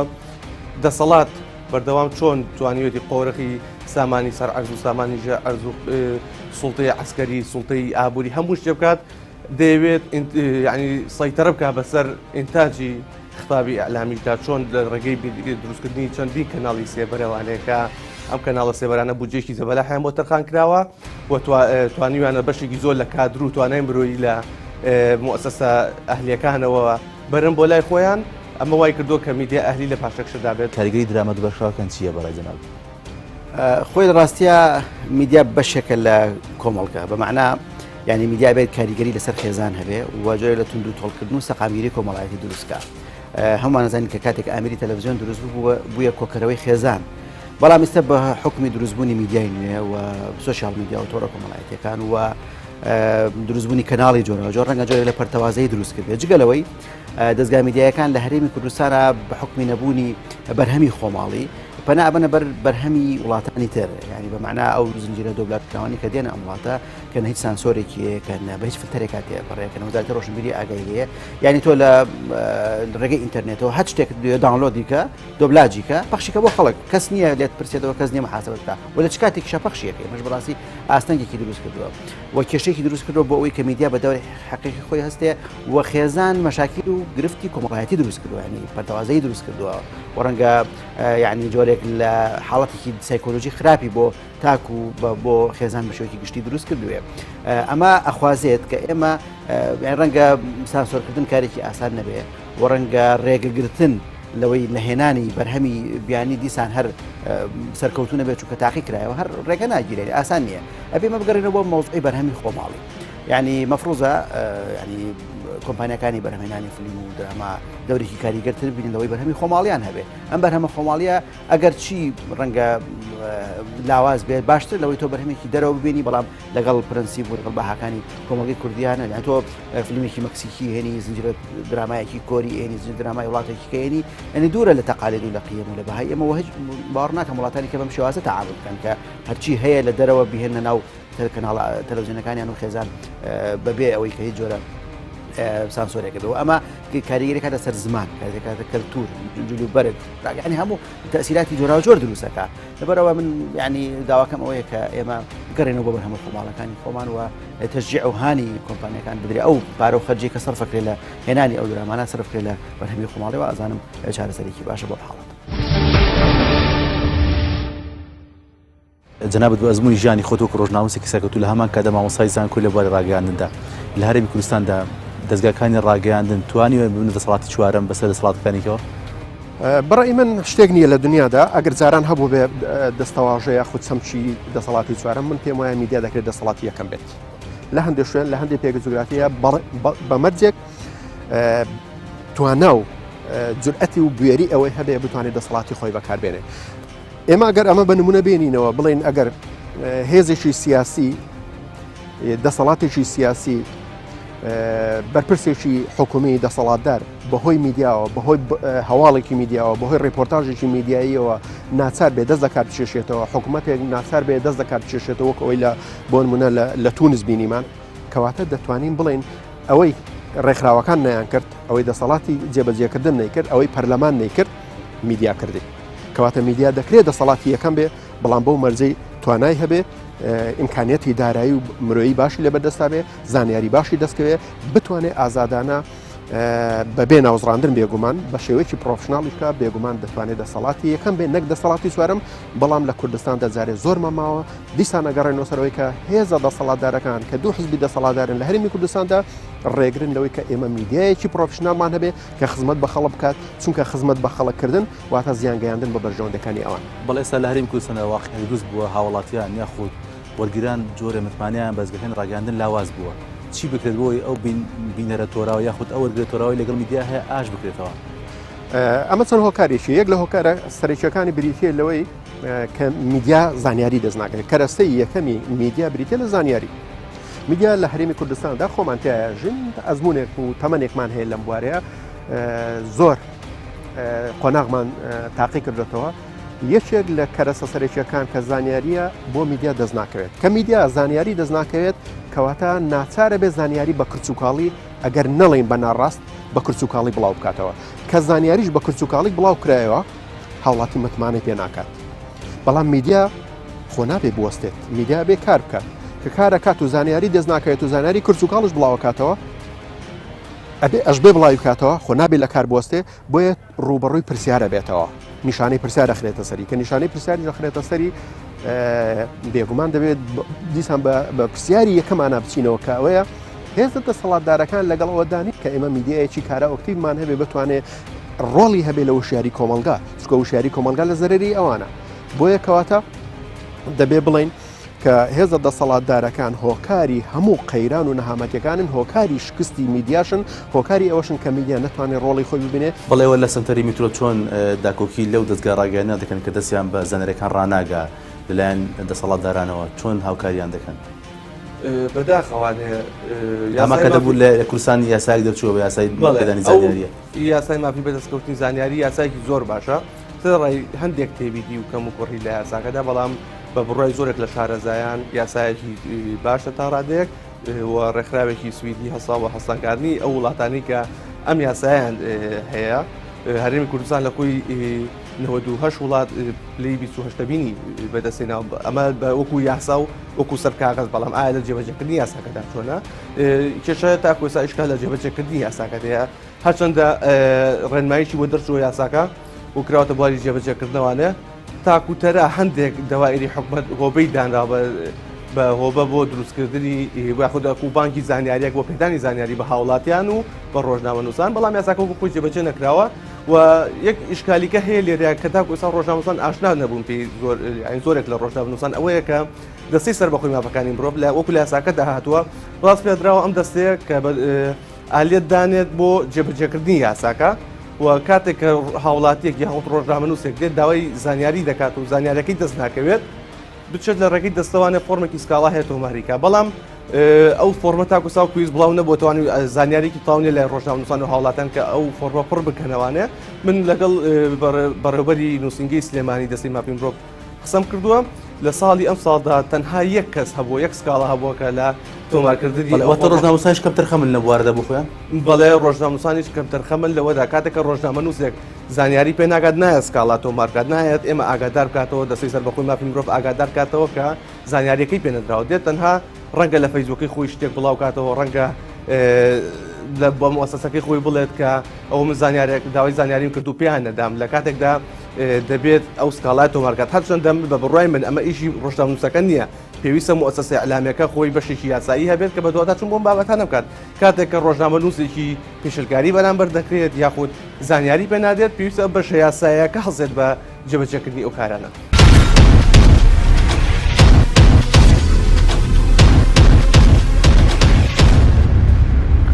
Speaker 6: دەسەڵات بەردەوام چۆن توانیوێتی قۆرەخی سامانی سەر عەرز و سامانی ژە عەرز و سوڵتەی عەسکەری سوڵتەی ئابووری هەموو شتێ بکات دەیەوێت ینی سەیتەرە بکات بەسەر ئینتاجی خطابی ئەعلامیشدا چۆن لە ڕێگەی دروستکردنی چەندین کەناڵی سێبەرەوانەیە ئەم کەناڵە سێبەرانە بودجێکی زەبەلا هەیە بۆ تەرخان کراوە و توانیوانە بەشێکی زۆر لە کادر و توانای مرۆیی لە مؤسسە ئەهلیەکانەوە بەرن بۆ لای خۆیان ئەمە وای کردو کە میدیای ئەهلی لە پاشەکشەدا بێت.
Speaker 3: کاریگەری درامە دووبەشەکان چییە بەڕای جەناب؟
Speaker 4: خۆی ڕاستیە میدیا بەشێکە لە کۆمەڵگە بەمعنا ینی میدیا بێت کاریگەری لەسەر خێزان هەبێ وواجۆی لە تونند و تۆڵکردن و سەقامیری کۆمەڵایەتی دروستکە هەمووان نزانین کە کاتێک ئامری تەلەڤیزیۆن دروست بوو بووە کۆکەرەوەی خێزان بەڵام ئێستا بە حکمی دروستبوونی میدیای نوێ و سوشیال میدیا و تۆڕە کۆمەڵایەتیەکان و دروستبوونی کەناڵی جۆرە ڕەنگە جۆرە لە پەرتەوازەی دروست کردێت جگەلەوەی دەستگا میدیایەکان لە هەرێمی کوردستانە بە حکمی نەبوونی بەرهەمی خۆماڵی پەنابەنە بەرهەمی وڵاتانی تر ینی بەمعنا ئەو زنجیرە دۆبلاتکراوانی کە دێنە ئەم وڵاتە کە هیچ سانسۆرێکی کە بە هیچ فلتەرێکا تێپەڕێکەکە وەزارەتی ڕۆشنبیری ئاگایی هەیە ینی تۆ لە ڕێگەی ئینتەرنێتەوە هەر شتێک داونلۆدیکە دۆبلاجیکە پەخشیکە بۆ خەڵک کەس نییە لێت پرسێتەوە کەس نییە محاسبە بکات و لە چ کاتێکیشە پەخشیەکەی مەش بەڕاستی ئاستەنگێکی دروست کردووە و کێشەیەکی دروست کردەوە بۆ ئەوەی کە میدیا بە دەوری حەقیقی خۆی هەستێ و خێزان مەشاکل و گرفتی کۆمەڵایەتی دروست کردووە ینی پەرتەوازەی دروست کردووە و ڕەنگە ینی جۆرێک لە حاڵەتێکی سایکۆلۆژی خراپی بۆ تاکو بۆ خێزان بە شێوەیەکی گشتی دروست کردووێ ئەمە ئەخوازێت کە ئێمە ڕەنگە سانسۆرکردن کارێکی ئاسان نەبێ و ڕەنگە ڕێگەگرتن لەوەی نەهێنانی بەرهەمی بیانی دیسان هەر سەرکەوتونە بێت چونکە تاقی کرایەوە هەر ڕێگە ناگیرێت ئاسان نییە ئەبێ مە بگەڕێنەوە بۆ مەوزوعی بەرهەمی خۆماڵی ینی مەفروزە ینی کۆمپانیەکانی بەرهەمهێنانی فیلم و دراما دەورێکی کاریگەرتر بینەوەی بەرهەمی خۆماڵیان هەبێ ئەم بەرهەمە خۆماڵیە ئەگەر چی ڕەنگە لاواز بێت باشتر لەوەی تۆ بەرهەمێکی دەرەوە ببینی بەڵام لەگەڵ پرەنسیب و لەگەڵ بەهاکانی کۆمەڵگەی کوردیانە یان تۆ فیلمێکی مەکسیکی هێنی زنجیرە درامایەکی کۆری هێنی زنجیرە درامای وڵاتێکی کێنی ئەنی دوورە لە تەقالید و لە قیەم و لە بەهای ئێمە هیچ باوەڕ ناکەم وڵاتانی کە بەم شێوازە تەعامل بکەن کە هەرچی هەیە لە دەرەوە بهێنە ناو کەناڵ تەلەڤیزیۆنەکانیان و خێزان بەبێ ئەوەی کە هیچ جۆرە سانسۆرێکە بێ و ئەمە کاریگەریەکە لەسەر زمان کاتێکاتە کەلتور جلو بەرگ ینی هەموو تەسیراتی جۆرا و جۆر دروستەکە لەبەرەوە من ینی داواکەم ئەوەیە کە ئێمە بگەڕێنەوە بۆ بەرهەمە خۆماڵەکانی خۆمان و تەشجیع و هانی کۆمپانیەکان بدرێ ئەو پارە و خەرجی کە سەرفەکرێ لە هێنانی ئەو درامانە سەرفکرێ لە بەرهەمی خۆماڵیەوە ئازانم چارەسەرێکی باشە بۆ حاڵەت.
Speaker 3: جەنابەت بە ئەزمموی ژیانی خۆتۆ ڕۆژناموسێکی سەرکەوتو لە هەمان کاتە مامۆسای زانکۆی لە بواری ڕاگەیاندندا لە هەرێمی کوردستاندا دەستگاکانی ڕاگەیاندن توانیوە ببنە دەسەڵاتی چوارەم بەسەر دەسەڵاتەکانیەوە؟
Speaker 1: بەڕای من شتێک نییە لە دنیادا ئەگەر جاران هەبوو بێ دەستەواژەیە خود چەمچی دەسەڵاتی چوارەم من پێم وایە میدیا دەکرێت دەسەڵاتی یەکەم بێت لە هەندێک شوێن لە هەندێک پێگە جوگرافیە بەمەرجێک توانە و جورئەتی و بوێری ئەوەی هەبێ بتوانێت دەسەڵاتی خۆی بەکاربێنێ. ئێمە ئەگەر ئەمە بە نمونە بێنینەوە بڵین ئەگەر هێزێکی سیاسی دەسەڵاتێکی سیاسی بەرپرسێکی حکومی دەسەڵاتدار بەهۆی میدیاوە بەهۆی هەواڵێکی میدیاوە بەهۆی ڕێپۆرتاژێکی میدیاییەوە ناچار بێ دەست دەکات بچێشێتەوە حکوومەتێک ناچار بێ دەست دەکات بچێشێتەوە ئەوەی لە بۆ نمونە لە تونس بینیمان کەواتە دەتوانین بڵێن ئەوەی ڕێکخراوەکان نیان کرد ئەوەی دەسەڵاتی جێبەجێکردن نەیکرد ئەوەی پەرلەمان نەیکرد میدیا کردی کەواتە میدیا دەکرێت دەسەڵاتی یەکەم بێ بەڵام بەو مەرجەی توانای هەبێ ئیمکانیەتی دارایی و مرۆیی باشی لەبەردەستا بێ زانیاری باشی دەستکەوێ بتوانێت ئازادانە بەبێ ناوزڕاندن بێگومان بە شێوەیەکی پرۆفشناڵیکە بێگومان دەتوانێت دەسەڵاتی یەکەم بێ نەک دەسەڵاتی سوارم بەڵام لە کوردستان دەجارێت زۆر مەماوە دیسان نەگەڕێنەوە سەرەوەی کە هێزە دەسەڵاتدارەکان کە دوو حزبی دەسەڵاتدارن لە هەرێمی کوردستاندا ڕێگرن لەوەی کە ئێمە میدیایەکی پرۆفشنالمان هەبێ کە خزمەت بە خەڵک بکات چونکە خزمەت بە خەڵککردن واتە زیانگەیاندن بە بەرژەوەندەکانی ئەوان
Speaker 2: بەڵێ ئێستا لە هەرێمی کوردستاندا واقعی دروست بووە هاوڵاتیان یاخود وەرگیران جۆرە متمانیان بەزگەکەن ڕاگەاندن لاواز بووە چی بکرێت بۆی ئەو بینەرە تۆراوە یاخود ئەو وەرگرە تۆراوی لەگەڵ میدیا هەیە ئاش بکرێتەوە
Speaker 1: ئەمە چەند هۆکارێکی یەک لە هۆکارە سەرچەکانی بریتە لەوەی کە میدیا زانیاری دەستناکرێت کەرەستەی یەکەمی میدیا بریتە لە زانیاری میدیا لە هەرێمی کوردستاندا خۆمانتیاژن ئەزمونێک و تەمەنێکمان هەیە لەم بوارەیە زۆر قۆناغمان تاقی کردێتەوە یەکێک لە کەرەسە سەرچیەکان کە زانیاریە بۆ میدیا دەست ناکەوێت کە میدیا زانیاری دەست ناکەوێت کەواتە ناچارە بێ زانیاری بە کرچووکاڵی ئەگەر نەڵێن بە ناڕاست بە کرچووکاڵی بڵاو بکاتەوە کە زانیاریش بە کرچووکاڵی بڵاو کرایەوە هاوڵاتی متمانەی پێ ناکات بەڵام میدیا خۆ نابێ بوەستێت میدیا بێ کار بکات کە کارەکات و زانیاری دەست ناکەوێت و زانیاری کرچووکاڵش بڵاوکاتەوە ئەبێ ئەش بێ بڵاوی بکاتەوە خۆ نابێت لە کار بوەستێ بۆیە ڕوبەڕووی پرسیارە بێتەوە نیشانەی پرسیار دەخرێتە سەری کە نیشانەی پرسیاری دەخرێتە سەری بێگومان دەبێت دیسان بە پرسیاری یەکەمانە بچینەوە کە ئەوەیە هێزە دەسەڵاتدارەکان لەگەڵەوەدانی کە ئێمە میدیایەکی کارە ئۆکتیڤمان هەبێ بتوانێت ڕۆڵی هەبێ لە وشیاری کۆمەلگا چکە وشیاری کۆمەلگا لە زەرری ئەوانە بۆیە کەواتە دەبێ بڵین کە هێزە دەسەڵاتدارەکان هۆکاری هەموو قەیران و نەهامەتیەکانن هۆکاری شکستی میدیاشن هۆکاری ئەوەشن کە میدیا نەتوانێت ڕۆڵی خۆی ببینێ
Speaker 2: بەڵێوە لە سنتەری میترۆ چۆن داکۆکی لەو دەستگا ڕاگەیانە دەکەن کە دەستیان بە زانەرەکان ڕناگا لەلایەن دەسەڵاتدارانەوە چۆن هاوکاریان دەکەن
Speaker 6: بەداخەوانێ
Speaker 2: ئەمە کە دەبوو لە کوردستان یاسای دەرچووە بە یاسای پێدانی زانیاریە
Speaker 6: یاسای مافی بەدەستکەوتنی زانیاری یاسایکی زۆر باشە ڕای هەندێک تێبیدی و کەم و کوڕی لە یاساکەدا بەڵام بە بڕای زۆرێک لە شارەزایان یاسایەکی باشە تا ڕادەیەک و ڕێکخراوێکی سویدی هەسا و هەستانکردنی ئەو وڵاتانی کە ئەم یاسایان هەیە هەرێمی کوردستان لە خۆی 98 وڵات پلەی 28 بینی بەدەستێناوە ئەمە بە وەکو یاسا و وەکو سەرکاغەز بەڵام ئایا لە جێبەجێکردنی یاساکەدا چۆنە کێشە تا کۆسا ئیشکال لە جێبەجێکردنی یاساکەدەیە هەرچەندە ڕێنماییشی بۆ دەرچووە یاساکە و کراوەتە بواری جێبەجێکردنەوەوانە تاکوتەرە هەندێک دەوائری حکومەت هۆبەی دانرا بە هۆبە بۆ دروستکردنی خوددا و بانکی زانیاریەک بۆ پێدانی زانیاری بە هاوڵاتیان و بە ڕۆژنامەنووسان بەڵام یاساکە وەکو خۆی جێبەجێ نەکراوە و یەک ئیشکالیکە هەیە لێرە کە تاکو ئێستا ڕۆژنامەنووسان ئاشنا نەبوون پێی زۆرێک لە ڕۆژنامەنووسان ئەوەیە کە دەستی سەر بەخۆی مافەکانی مرۆڤ لە وەکو لە یاساکە داهاتووە ڕاست پێدراوە ئەم دەستەیە کە ئالێت دانێت بۆ جێبەجێکردنی یاساکە و کاتێک کە هاوڵاتیەک یاخود ڕۆژنامەنووسێک دێت داوای زانیاری دەکات و زانیارەکەی دەست ناکەوێت بچێت لە ڕێگەی دەستەوانە فۆرمێکی سکاڵا هەیە تۆماریکە بەڵام ئەو فۆرمە تاکوسا و کویز بڵاو نەبووتوانی زانیارێکی تاونێ لە ڕۆژنامەنووسان و هاوڵاتیان کە ئەو فۆرمە پڕ بکەنەوانێ من لەگەڵ بەڕێوەبەری نووسنگی سلێمانی دەستی مافی مرۆڤ قسەم کردووە لە ساڵی ئەم ساڵدا تەنها یەک کەس هەبووە یەک سکاڵا هەبووە کە لە تۆمارکردنی
Speaker 2: ڕۆژنامەنووسانیش کەم تەرخەمن لە بوارەدا بخۆیان
Speaker 6: بەڵێ ڕۆژنامەنووسانیش کەم تەرخەمن لەوەدا کاتێکە ڕۆژنامەنووسێک زانیاری پێ ناگات نایە سکاڵا تۆمارکات نایەت ئێمە ئاگادار بکاتەوە دەستی سەر بەخۆی مافی مرۆڤ ئاگادار کاتەوە کە زانیاریەکەی پێ نەدراوە دێت تەنها ڕەنگە لە فەیسبووکی خۆی شتێک بڵاو کاتەوە ڕەنگە لە بە مؤسسەکەی خۆی بڵێت کە ئەو من زانیارێک داوای زانیاریم کردو پێیان نەدام لە کاتێکدا دەبێت ئەو سکاڵای تۆمارکات هەرچەندە بە بڕای من ئەمە ئیشی ڕۆژنامەنووسەکە نییە پێویستە مؤسسەی ئەعلامەکە خۆی بەشێکی یاسایی هەبێت کە بە دواتر چون بۆم بابەتان بکات کاتێک کە ڕۆژنامەنووسێکی پێشلگاری بەرامبەر دەکرێت یاخود زانیاری پێ نادێت پێویستە بەشە یاساییەکە هەڵزێت بە جێبەجێکردنی ئەو کارانە.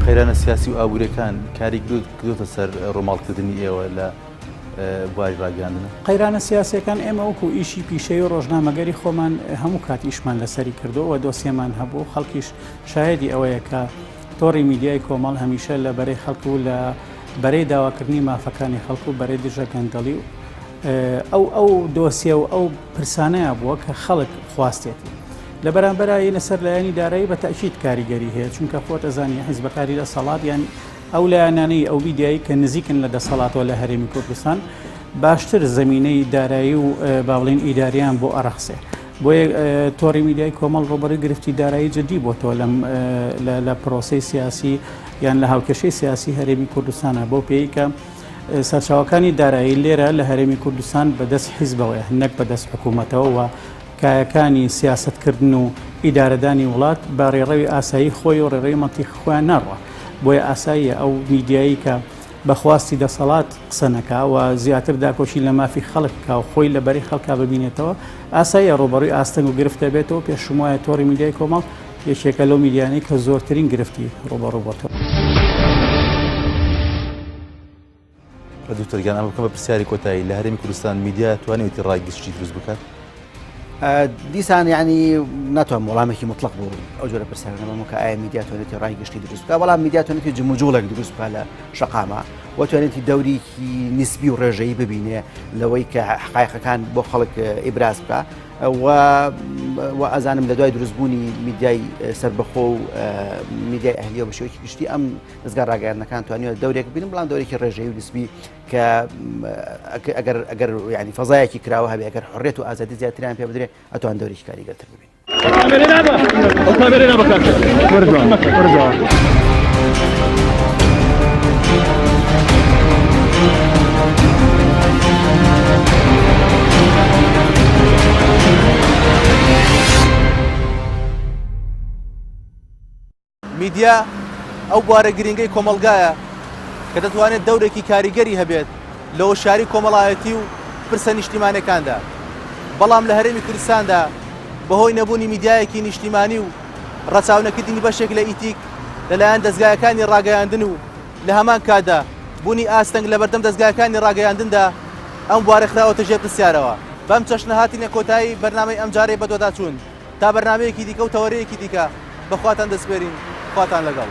Speaker 2: خێرانە سیاسی و ئابوورەکان کاری کردوتە سەر ڕۆماڵکردنی ئێوە لە
Speaker 3: بواری ڕاگەاندنە.
Speaker 5: قەیرانە سیاسەکان ئێمە وەکو ئیشی پیشەی و ڕۆژنامەگەری خۆمان هەموو کاتیشمان لەسەری کردەوە دۆسیەمان هەبوو خەڵکیش شایەدی ئەوەیە کە تۆڕی میدیای کۆمەڵ هەمیشە لە بەرەی خەڵکو و لە بەرەی داواکردنی مافەکانی خەڵکو و بەرەی دژە گەندەڵی و ئەو دۆسیە و ئەو پرسانەیە بووە کە خەڵک خواستێتی لە بەرامبەرایی لەسەر لایەنی دارایی بە تەئکید کاریگەری هەیە چونکە خۆت ئەزانی حیزبەکاری لە سەڵات یان ئەو لایەنانەی ئەو میدیایی کە نزیکن لە دەسەڵاتەوە لە هەرێمی کوردستان باشتر زمینەی دارایی و باڵین ئیداریان بۆ ئەڕەخسێ بۆیە تۆڕی میدیای کۆمەڵ ڕۆبەڕووی گرفتی دارایی جدی بۆ تۆ لە پرۆسەی سیاسی یان لە هاوکێشەی سیاسی هەرێمی کوردستانە بۆ پێی کە سەرچاوەکانی دارایی لێرە لە هەرێمی کوردستان بەدەست حیزبەوەیە نەک بەدەست حکوومەتەوە و کایەکانی سیاستکردن و ئیدارەدانی وڵات بە ڕێڕەوی ئاسایی خۆی و ڕێڕەوی مەنتیق خۆیان ناڕوە بۆیە ئاساییە ئەو میدیایی کە بەخواستی دەسەڵات قسەنەکە و زیاتر داکۆشی لە مافی خەڵککە و خۆی لە بەری خەڵکا ببینێتەوە ئاساییە ڕۆبەڕووی ئاستەنگ و گرفتە بێتەوە پێشم وایە تۆڕی میدیای کۆمەڵ یەکێکە لەو میدیانەی کە زۆرترین گرفتی ڕۆبەڕوو بۆتەوە.
Speaker 3: دوکتۆر گیان ئەمە بکەم بە پرسیاری کۆتایی لە هەرێمی کوردستان میدیا توانێتی ڕایگەشتی دروست بکات؟
Speaker 4: دیسان یعنی ناتوان وەڵامێکی مطلق بوو ئەو جۆرە پرسیارەکە ئایا میدیا توانێتی ڕایگەشتی دروست بکات بەڵام میدیا توانێتی جموجوڵێک دروست بکات لە شەقامە وتوانێتی دەورێکی نسبی و ڕێژەیی ببینێ لەوەی کە حقایقەکان بۆ خەڵک ئیبراز بکات و ئەزانم لە دوای دروستبوونی میدیای سربەخۆ و میدیای ئەهلیە بە شێوەیەکی گشتی ئەم دەستگا ڕاگەیاندنەکان توانیوە دەورێک ببینن بەڵام دەورێکی ڕێژەیی و نسبی کە ئەگەر یعنی فەزایەکی کراوە هەبێ ئەگەر حڕێت و ئازادی زیاتریان پێ بدرێ ئەتوان دەورێکی کاریگەرتر ببین.
Speaker 2: میدیا ئەو بوارە گرنگەی کۆمەلگایە کە دەتوانێت دەورێکی کاریگەری هەبێت لەوە شاری کۆمەڵایەتی و پرسە نیشتیمانەکاندا بەڵام لە هەرێمی کوردستاندا بەهۆی نەبوونی میدیایەکی نیشتیمانی و ڕەچاونەکردنی بەشێک لە ئیتیک لەلایەن دەستگایەکانی ڕاگەیاندن و لە هەمان کادا بوونی ئاستەنگ لە بەردەم دەستگایەکانی ڕاگەیاندندا ئەم بوارە خراوەتە ژێر پرسیارەوە بەم چەشنە هاتینە کۆتایی بەرنامەی ئەمجارەی بەدۆدا چوون تا بەرنامەیەکی دیکە و تەوەرەیەکی دیکە بەخواتان دەسپێرین خواتان لەگەڵ.